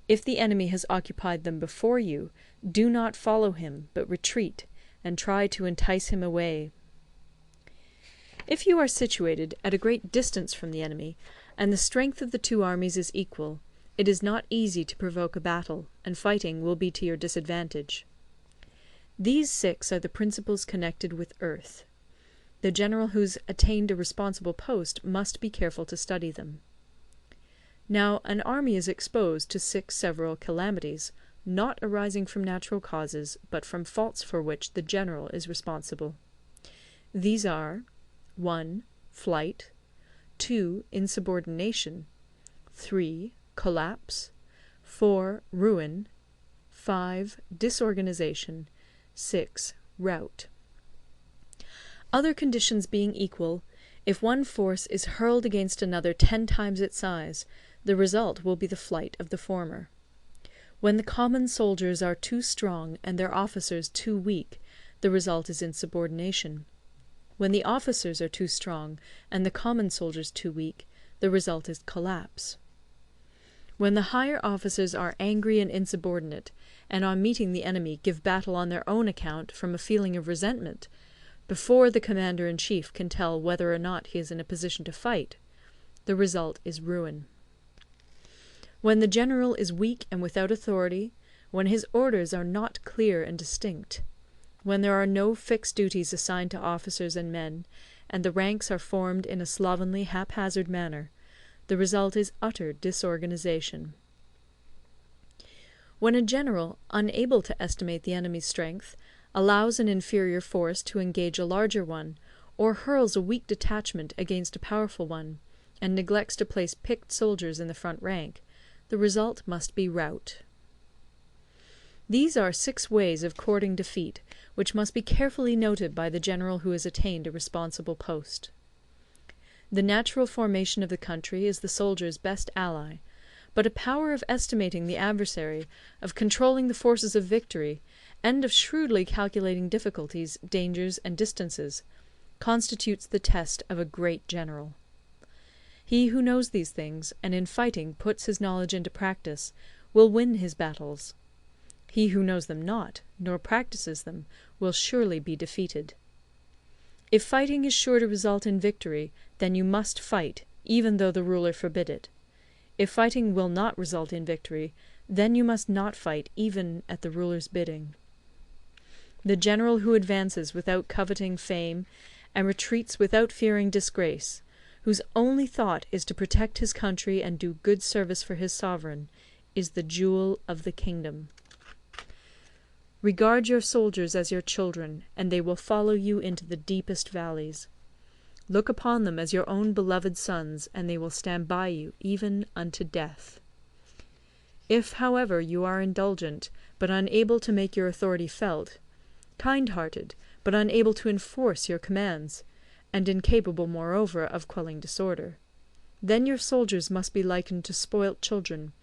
If the enemy has occupied them before you, do not follow him, but retreat, and try to entice him away. If you are situated at a great distance from the enemy, and the strength of the two armies is equal, it is not easy to provoke a battle, and fighting will be to your disadvantage. These 6 are the principles connected with earth. The general who's attained a responsible post must be careful to study them. Now, an army is exposed to 6 several calamities, not arising from natural causes, but from faults for which the general is responsible. These are 1. Flight, 2. Insubordination, 3. Collapse, 4. Ruin, 5. Disorganization, 6. Rout. Other conditions being equal, if one force is hurled against another 10 times its size, the result will be the flight of the former. When the common soldiers are too strong and their officers too weak, the result is insubordination. When the officers are too strong and the common soldiers too weak, the result is collapse. When the higher officers are angry and insubordinate, and on meeting the enemy give battle on their own account from a feeling of resentment, before the commander-in-chief can tell whether or not he is in a position to fight, the result is ruin. When the general is weak and without authority, when his orders are not clear and distinct, when there are no fixed duties assigned to officers and men, and the ranks are formed in a slovenly, haphazard manner, the result is utter disorganization. When a general, unable to estimate the enemy's strength, allows an inferior force to engage a larger one, or hurls a weak detachment against a powerful one, and neglects to place picked soldiers in the front rank, the result must be rout. These are 6 ways of courting defeat, which must be carefully noted by the general who has attained a responsible post. The natural formation of the country is the soldier's best ally, but a power of estimating the adversary, of controlling the forces of victory, and of shrewdly calculating difficulties, dangers, and distances, constitutes the test of a great general. He who knows these things, and in fighting puts his knowledge into practice, will win his battles. He who knows them not, nor practices them, will surely be defeated. If fighting is sure to result in victory, then you must fight, even though the ruler forbid it. If fighting will not result in victory, then you must not fight even at the ruler's bidding. The general who advances without coveting fame, and retreats without fearing disgrace, whose only thought is to protect his country and do good service for his sovereign, is the jewel of the kingdom. Regard your soldiers as your children, and they will follow you into the deepest valleys. Look upon them as your own beloved sons, and they will stand by you even unto death. If, however, you are indulgent, but unable to make your authority felt, kind-hearted, but unable to enforce your commands, and incapable, moreover, of quelling disorder, then your soldiers must be likened to spoilt children.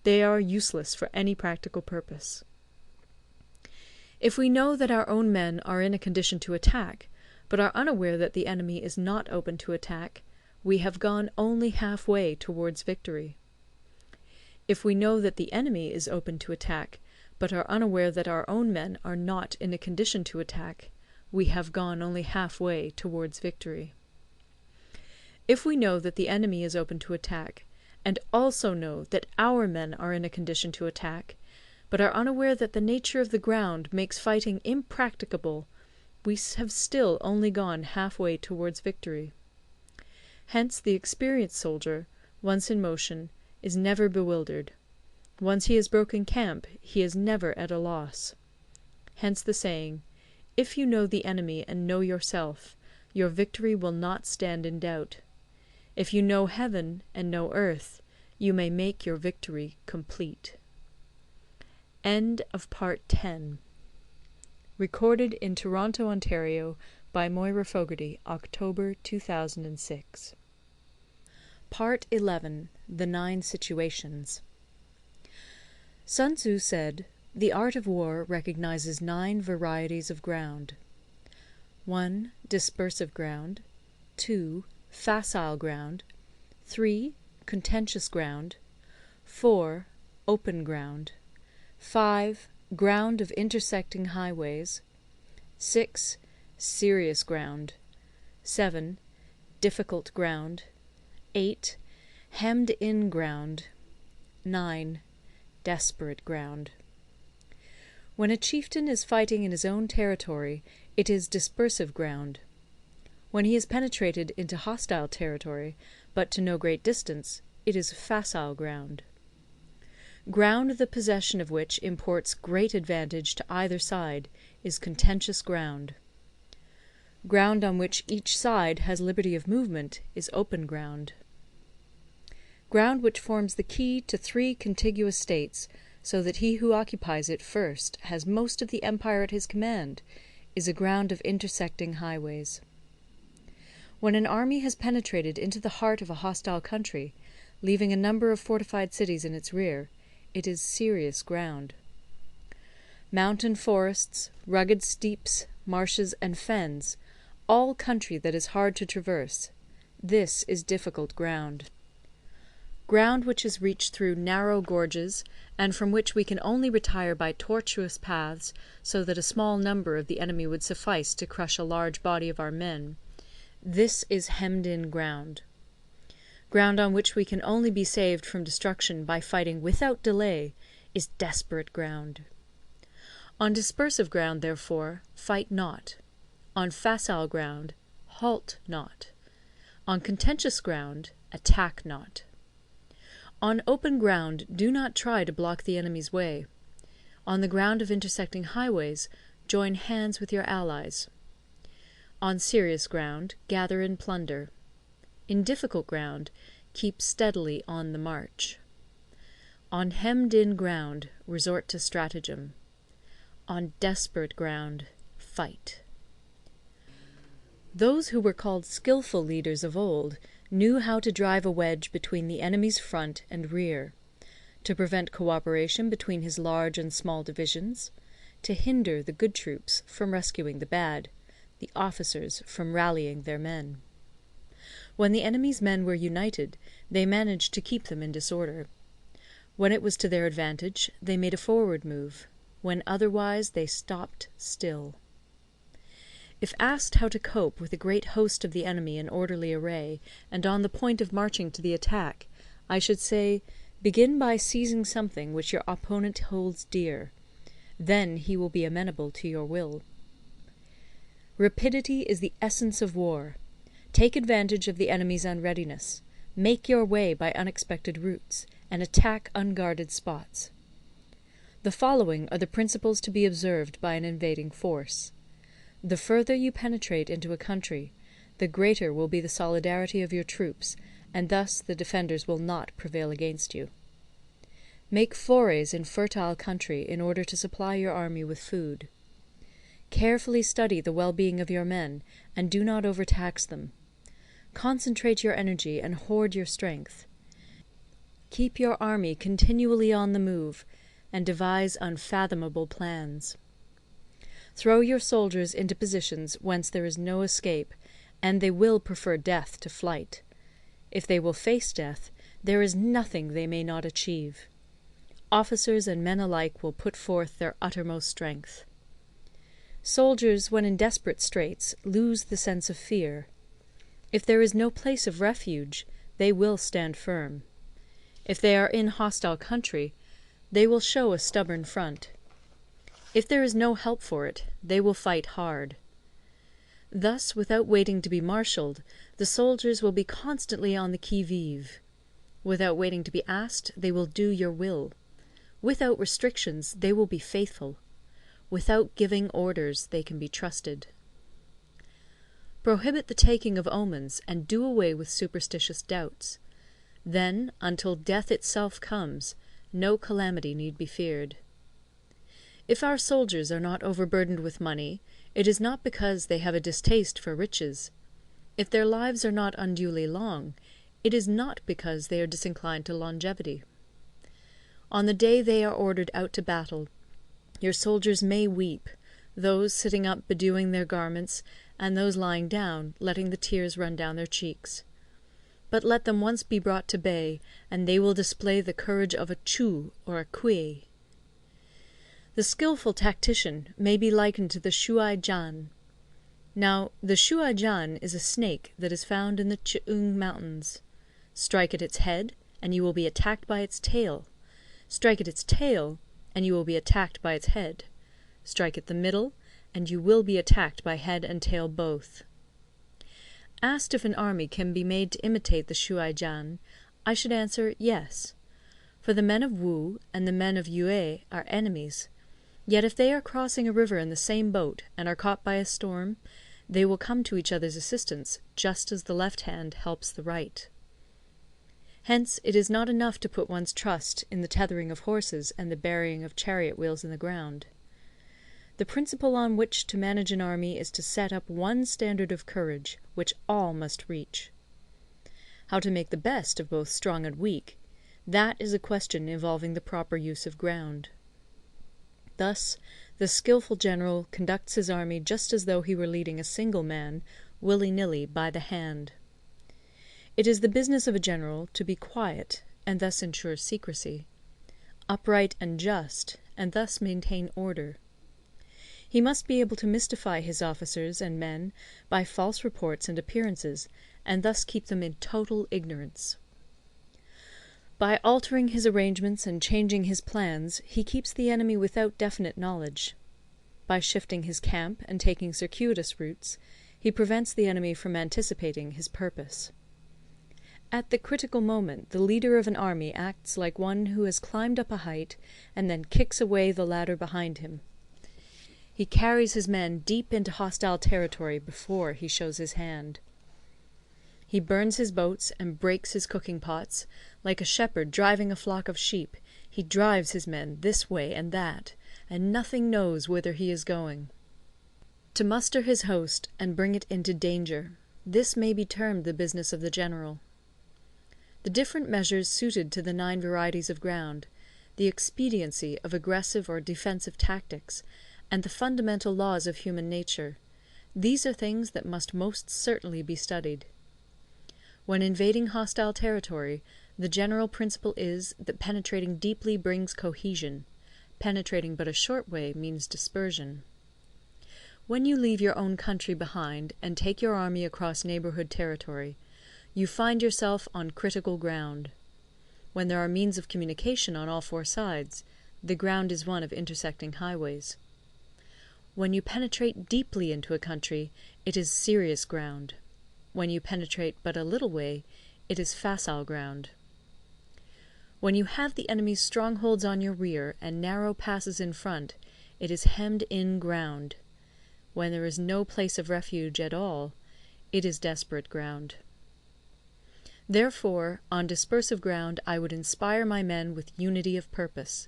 They are useless for any practical purpose. If we know that our own men are in a condition to attack, but are unaware that the enemy is not open to attack, we have gone only half-way towards victory. If we know that the enemy is open to attack, but are unaware that our own men are not in a condition to attack, we have gone only half-way towards victory. If we know that the enemy is open to attack, and also know that our men are in a condition to attack, but are unaware that the nature of the ground makes fighting impracticable, we have still only gone half-way towards victory. Hence the experienced soldier, once in motion, is never bewildered. Once he has broken camp, he is never at a loss. Hence the saying, "If you know the enemy and know yourself, your victory will not stand in doubt. If you know heaven and know earth, you may make your victory complete." End of Part 10. Recorded in Toronto, Ontario by Moira Fogarty, October 2006. Part 11. The 9 Situations. Sun Tzu said, "The art of war recognizes 9 varieties of ground. 1. Dispersive ground. 2. Facile ground. 3. Contentious ground. 4. Open ground. 5. Ground of intersecting highways. 6. Serious ground. 7. Difficult ground. 8. Hemmed-in ground. 9. Desperate ground. When a chieftain is fighting in his own territory, it is dispersive ground. When he has penetrated into hostile territory, but to no great distance, it is facile ground. Ground the possession of which imports great advantage to either side is contentious ground. Ground on which each side has liberty of movement is open ground. Ground which forms the key to 3 contiguous states, so that he who occupies it first has most of the empire at his command, is a ground of intersecting highways. When an army has penetrated into the heart of a hostile country, leaving a number of fortified cities in its rear, it is serious ground. Mountain forests, rugged steeps, marshes, and fens, all country that is hard to traverse, this is difficult ground. ground which is reached through narrow gorges, and from which we can only retire by tortuous paths, so that a small number of the enemy would suffice to crush a large body of our men, this is hemmed-in ground. Ground on which we can only be saved from destruction by fighting without delay is desperate ground. On dispersive ground, therefore, fight not. On facile ground, halt not. On contentious ground, attack not. On open ground, do not try to block the enemy's way. On the ground of intersecting highways, join hands with your allies. On serious ground, gather in plunder. In difficult ground, keep steadily on the march. On hemmed-in ground, resort to stratagem. On desperate ground, fight. Those who were called skilful leaders of old knew how to drive a wedge between the enemy's front and rear, to prevent cooperation between his large and small divisions, to hinder the good troops from rescuing the bad, the officers from rallying their men. When the enemy's men were united, they managed to keep them in disorder. When it was to their advantage, they made a forward move. When otherwise, they stopped still. If asked how to cope with a great host of the enemy in orderly array, and on the point of marching to the attack, I should say, begin by seizing something which your opponent holds dear. Then he will be amenable to your will. Rapidity is the essence of war. Take advantage of the enemy's unreadiness. Make your way by unexpected routes, and attack unguarded spots. The following are the principles to be observed by an invading force. The further you penetrate into a country, the greater will be the solidarity of your troops, and thus the defenders will not prevail against you. Make forays in fertile country in order to supply your army with food. Carefully study the well-being of your men, and do not overtax them. Concentrate your energy and hoard your strength. Keep your army continually on the move, and devise unfathomable plans. Throw your soldiers into positions whence there is no escape, and they will prefer death to flight. If they will face death, there is nothing they may not achieve. Officers and men alike will put forth their uttermost strength. Soldiers, when in desperate straits, lose the sense of fear. If there is no place of refuge, they will stand firm. If they are in hostile country, they will show a stubborn front. If there is no help for it, they will fight hard. Thus, without waiting to be marshalled, the soldiers will be constantly on the qui-vive. Without waiting to be asked, they will do your will. Without restrictions, they will be faithful. Without giving orders, they can be trusted. Prohibit the taking of omens, and do away with superstitious doubts. Then, until death itself comes, no calamity need be feared. If our soldiers are not overburdened with money, it is not because they have a distaste for riches. If their lives are not unduly long, it is not because they are disinclined to longevity. On the day they are ordered out to battle, your soldiers may weep, those sitting up bedewing their garments, and those lying down, letting the tears run down their cheeks. But let them once be brought to bay, and they will display the courage of a Chu or a Kui. The skilful tactician may be likened to the Shuai-jan. Now, the Shuai-jan is a snake that is found in the Ch'ung mountains. Strike at its head, and you will be attacked by its tail. Strike at its tail, and you will be attacked by its head. Strike at the middle, and you will be attacked by head and tail both. Asked if an army can be made to imitate the Shuai-jan, I should answer yes. For the men of Wu and the men of Yue are enemies. Yet if they are crossing a river in the same boat and are caught by a storm, they will come to each other's assistance, just as the left hand helps the right. Hence it is not enough to put one's trust in the tethering of horses and the burying of chariot wheels in the ground. The principle on which to manage an army is to set up one standard of courage, which all must reach. How to make the best of both strong and weak, that is a question involving the proper use of ground. Thus, the skilful general conducts his army just as though he were leading a single man, willy-nilly, by the hand. It is the business of a general to be quiet, and thus ensure secrecy; upright and just, and thus maintain order. He must be able to mystify his officers and men by false reports and appearances, and thus keep them in total ignorance. By altering his arrangements and changing his plans, he keeps the enemy without definite knowledge. By shifting his camp and taking circuitous routes, he prevents the enemy from anticipating his purpose. At the critical moment the leader of an army acts like one who has climbed up a height and then kicks away the ladder behind him. He carries his men deep into hostile territory before he shows his hand. He burns his boats and breaks his cooking pots. Like a shepherd driving a flock of sheep, he drives his men this way and that, and nothing knows whither he is going. To muster his host and bring it into danger, this may be termed the business of the general. The different measures suited to the 9 varieties of ground, the expediency of aggressive or defensive tactics, and the fundamental laws of human nature, these are things that must most certainly be studied. When invading hostile territory, the general principle is that penetrating deeply brings cohesion; penetrating but a short way means dispersion. When you leave your own country behind and take your army across neighbourhood territory, you find yourself on critical ground. When there are means of communication on all 4 sides, the ground is one of intersecting highways. When you penetrate deeply into a country, it is serious ground; when you penetrate but a little way, it is facile ground. When you have the enemy's strongholds on your rear and narrow passes in front, it is hemmed-in ground; when there is no place of refuge at all, it is desperate ground. Therefore, on dispersive ground I would inspire my men with unity of purpose.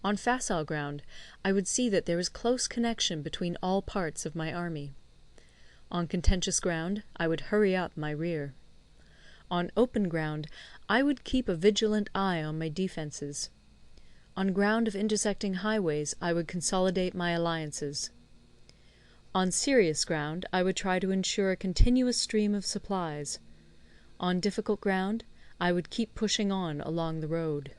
On facile ground I would see that there is close connection between all parts of my army. On contentious ground I would hurry up my rear. On open ground I would keep a vigilant eye on my defences. On ground of intersecting highways I would consolidate my alliances. On serious ground I would try to ensure a continuous stream of supplies. On difficult ground I would keep pushing on along the road.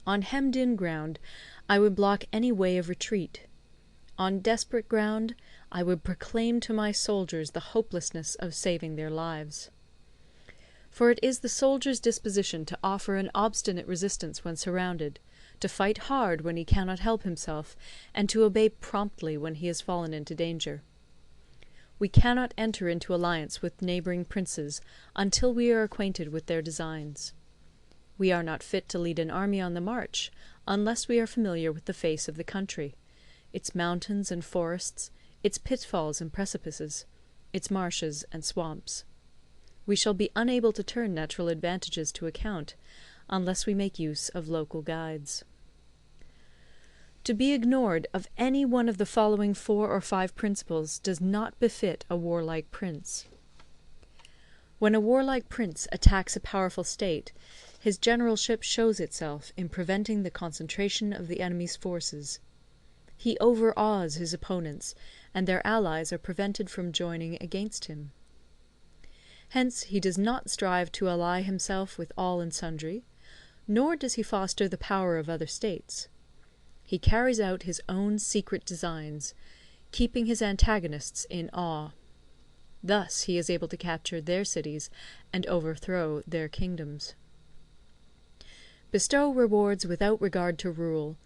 On hemmed-in ground I would block any way of retreat. On desperate ground I would proclaim to my soldiers the hopelessness of saving their lives. For it is the soldier's disposition to offer an obstinate resistance when surrounded, to fight hard when he cannot help himself, and to obey promptly when he has fallen into danger. We cannot enter into alliance with neighbouring princes until we are acquainted with their designs. We are not fit to lead an army on the march unless we are familiar with the face of the country, its mountains and forests, its pitfalls and precipices, its marshes and swamps. We shall be unable to turn natural advantages to account unless we make use of local guides. To be ignored of any one of the following 4 or 5 principles does not befit a warlike prince. When a warlike prince attacks a powerful state, his generalship shows itself in preventing the concentration of the enemy's forces. He overawes his opponents, and their allies are prevented from joining against him. Hence he does not strive to ally himself with all and sundry, nor does he foster the power of other states. He carries out his own secret designs, keeping his antagonists in awe. Thus he is able to capture their cities and overthrow their kingdoms. Bestow rewards without regard to rule,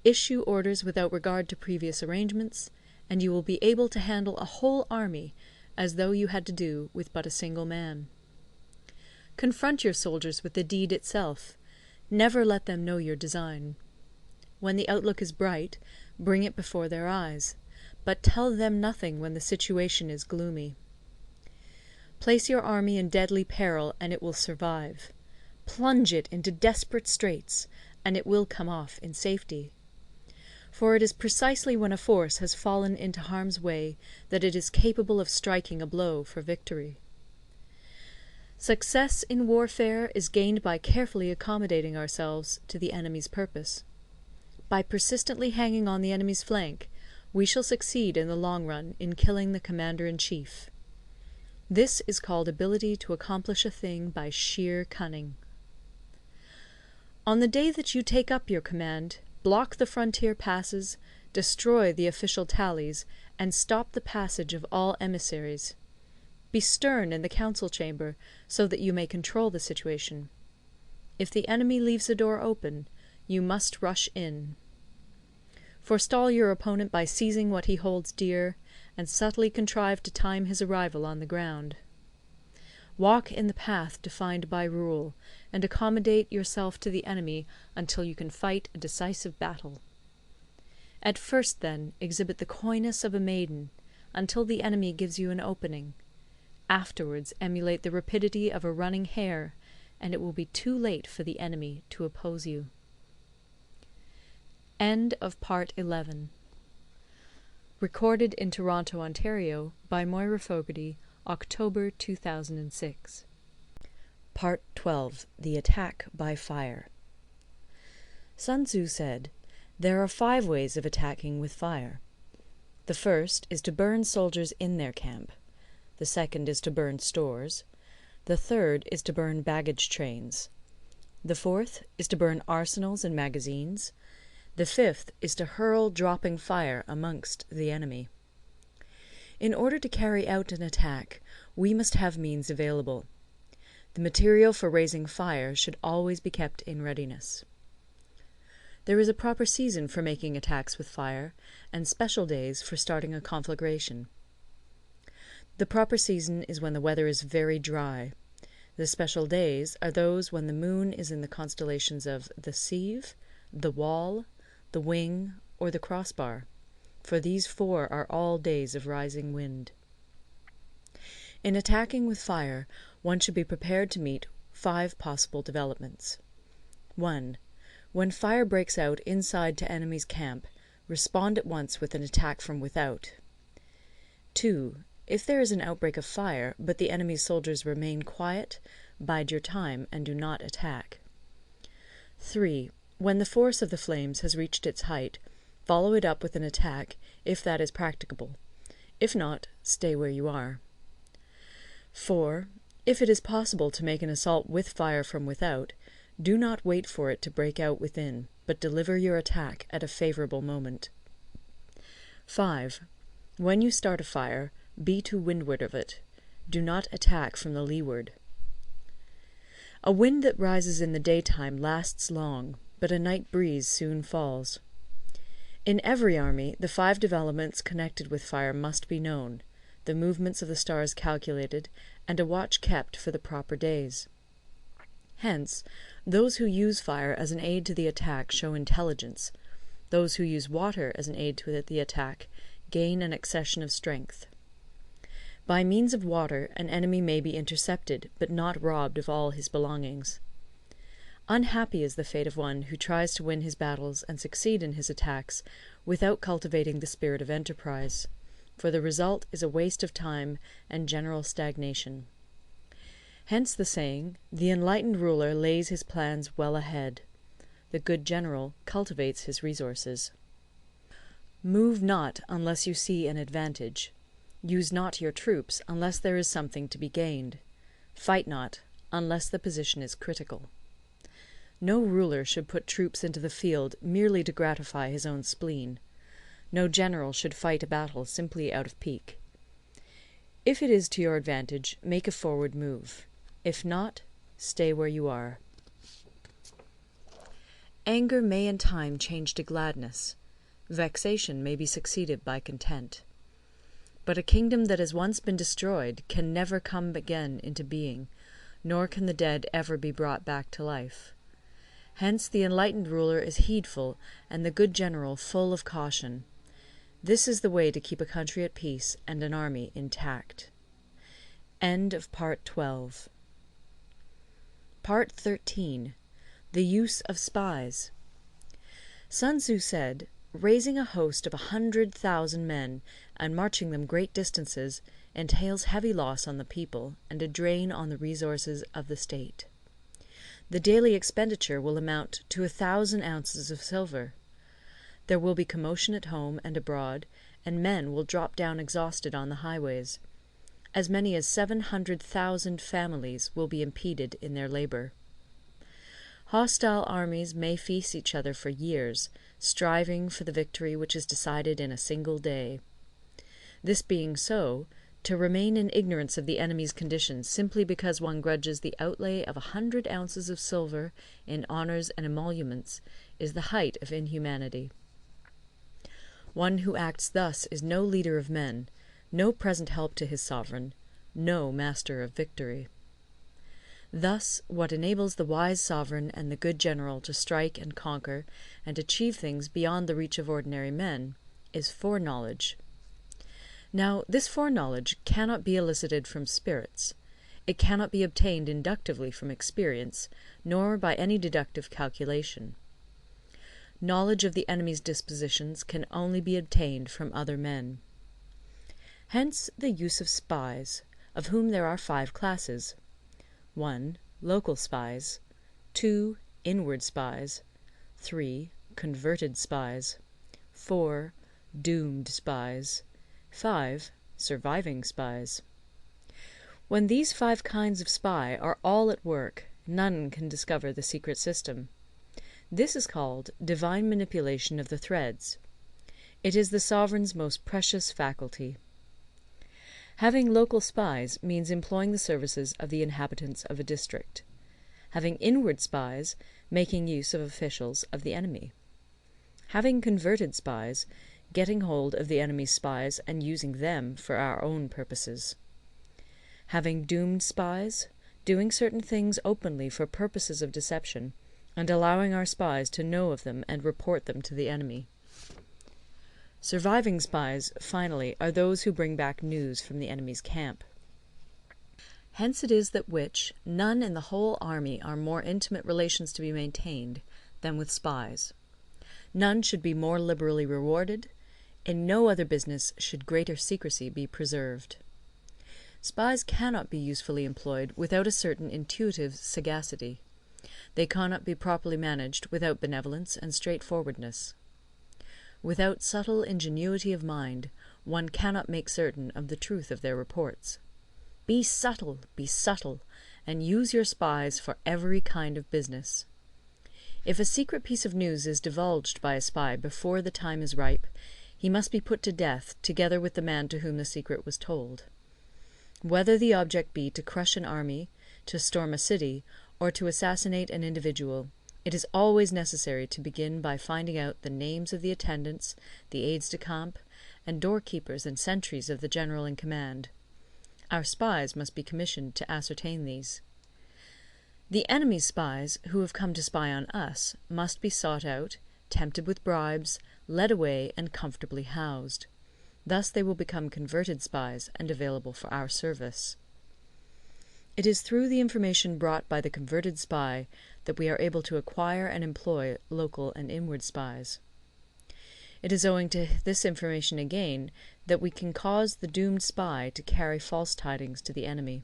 issue orders without regard to previous arrangements, and you will be able to handle a whole army as though you had to do with but a single man. Confront your soldiers with the deed itself. Never let them know your design. When the outlook is bright, bring it before their eyes, but tell them nothing when the situation is gloomy. Place your army in deadly peril, and it will survive. Plunge it into desperate straits, and it will come off in safety. For it is precisely when a force has fallen into harm's way that it is capable of striking a blow for victory. Success in warfare is gained by carefully accommodating ourselves to the enemy's purpose. By persistently hanging on the enemy's flank, we shall succeed in the long run in killing the commander-in-chief. This is called ability to accomplish a thing by sheer cunning. On the day that you take up your command, block the frontier passes, destroy the official tallies, and stop the passage of all emissaries. Be stern in the council chamber, so that you may control the situation. If the enemy leaves the door open, you must rush in. Forestall your opponent by seizing what he holds dear, and subtly contrive to time his arrival on the ground. Walk in the path defined by rule, and accommodate yourself to the enemy until you can fight a decisive battle. At first, then, exhibit the coyness of a maiden, until the enemy gives you an opening. Afterwards emulate the rapidity of a running hare, and it will be too late for the enemy to oppose you. End of Part 11. Recorded in Toronto, Ontario, by Moira Fogarty, October 2006. Part 12. The Attack by Fire. Sun Tzu said, "There are 5 ways of attacking with fire. The first is to burn soldiers in their camp. The second is to burn stores. The third is to burn baggage trains. The fourth is to burn arsenals and magazines. The fifth is to hurl dropping fire amongst the enemy." In order to carry out an attack, we must have means available. The material for raising fire should always be kept in readiness. There is a proper season for making attacks with fire, and special days for starting a conflagration. The proper season is when the weather is very dry. The special days are those when the moon is in the constellations of the Sieve, the Wall, the Wing, or the Crossbar, for these 4 are all days of rising wind. In attacking with fire, one should be prepared to meet 5 possible developments. 1. When fire breaks out inside to enemy's camp, respond at once with an attack from without. 2. If there is an outbreak of fire, but the enemy's soldiers remain quiet, bide your time and do not attack. 3. When the force of the flames has reached its height, follow it up with an attack, if that is practicable. If not, stay where you are. 4. If it is possible to make an assault with fire from without, do not wait for it to break out within, but deliver your attack at a favourable moment. 5. When you start a fire, be to windward of it. Do not attack from the leeward. A wind that rises in the daytime lasts long, but a night breeze soon falls. In every army, the 5 developments connected with fire must be known, the movements of the stars calculated, and a watch kept for the proper days. Hence, those who use fire as an aid to the attack show intelligence. Those who use water as an aid to the attack gain an accession of strength. By means of water, an enemy may be intercepted, but not robbed of all his belongings. Unhappy is the fate of one who tries to win his battles and succeed in his attacks without cultivating the spirit of enterprise, for the result is a waste of time and general stagnation. Hence the saying, "The enlightened ruler lays his plans well ahead. The good general cultivates his resources." Move not unless you see an advantage. Use not your troops unless there is something to be gained. Fight not unless the position is critical. No ruler should put troops into the field merely to gratify his own spleen. No general should fight a battle simply out of pique. If it is to your advantage, make a forward move. If not, stay where you are. Anger may in time change to gladness. Vexation may be succeeded by content. But a kingdom that has once been destroyed can never come again into being, nor can the dead ever be brought back to life. Hence the enlightened ruler is heedful, and the good general full of caution. This is the way to keep a country at peace and an army intact. End of Part 12. Part 13. The Use of Spies. Sun Tzu said, "Raising a host of 100,000 men, and marching them great distances, entails heavy loss on the people, and a drain on the resources of the state. The daily expenditure will amount to 1,000 ounces of silver. There will be commotion at home and abroad, and men will drop down exhausted on the highways. As many as 700,000 families will be impeded in their labour. Hostile armies may feast each other for years, striving for the victory which is decided in a single day. This being so, to remain in ignorance of the enemy's condition simply because one grudges the outlay of 100 ounces of silver in honours and emoluments is the height of inhumanity. One who acts thus is no leader of men, no present help to his sovereign, no master of victory. Thus, what enables the wise sovereign and the good general to strike and conquer and achieve things beyond the reach of ordinary men is foreknowledge. Now, this foreknowledge cannot be elicited from spirits. It cannot be obtained inductively from experience, nor by any deductive calculation. Knowledge of the enemy's dispositions can only be obtained from other men. Hence the use of spies, of whom there are 5 classes. 1. Local spies. 2. Inward spies. 3. Converted spies. 4. Doomed spies. 5. Surviving spies. When these 5 kinds of spy are all at work, none can discover the secret system. This is called divine manipulation of the threads. It is the sovereign's most precious faculty. Having local spies means employing the services of the inhabitants of a district. Having inward spies, making use of officials of the enemy. Having converted spies, getting hold of the enemy's spies and using them for our own purposes. Having doomed spies, doing certain things openly for purposes of deception, and allowing our spies to know of them and report them to the enemy. Surviving spies, finally, are those who bring back news from the enemy's camp. Hence it is that none in the whole army are more intimate relations to be maintained than with spies. None should be more liberally rewarded. In no other business should greater secrecy be preserved. Spies cannot be usefully employed without a certain intuitive sagacity. They cannot be properly managed without benevolence and straightforwardness. Without subtle ingenuity of mind, one cannot make certain of the truth of their reports. Be subtle, and use your spies for every kind of business. If a secret piece of news is divulged by a spy before the time is ripe, he must be put to death together with the man to whom the secret was told. Whether the object be to crush an army, to storm a city, or to assassinate an individual, it is always necessary to begin by finding out the names of the attendants, the aides-de-camp, and doorkeepers and sentries of the general in command. Our spies must be commissioned to ascertain these. The enemy's spies, who have come to spy on us, must be sought out, tempted with bribes, led away, and comfortably housed. Thus they will become converted spies and available for our service. It is through the information brought by the converted spy that we are able to acquire and employ local and inward spies. It is owing to this information again that we can cause the doomed spy to carry false tidings to the enemy.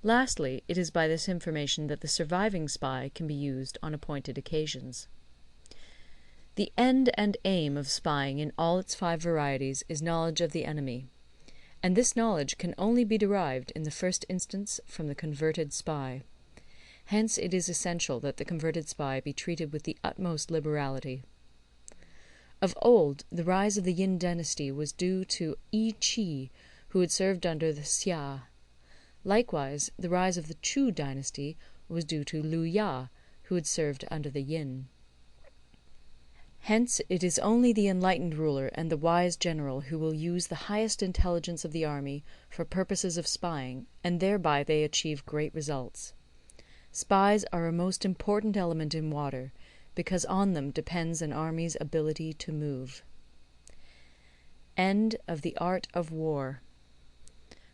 Lastly, it is by this information that the surviving spy can be used on appointed occasions. The end and aim of spying in all its 5 varieties is knowledge of the enemy, and this knowledge can only be derived in the first instance from the converted spy. Hence it is essential that the converted spy be treated with the utmost liberality. Of old, the rise of the Yin dynasty was due to Yi Qi, who had served under the Xia. Likewise, the rise of the Chu dynasty was due to Liu Ya, who had served under the Yin. Hence it is only the enlightened ruler and the wise general who will use the highest intelligence of the army for purposes of spying, and thereby they achieve great results. Spies are a most important element in water, because on them depends an army's ability to move. End of The Art of War.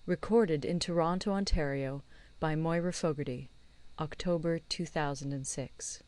Recorded in Toronto, Ontario by Moira Fogarty, October 2006.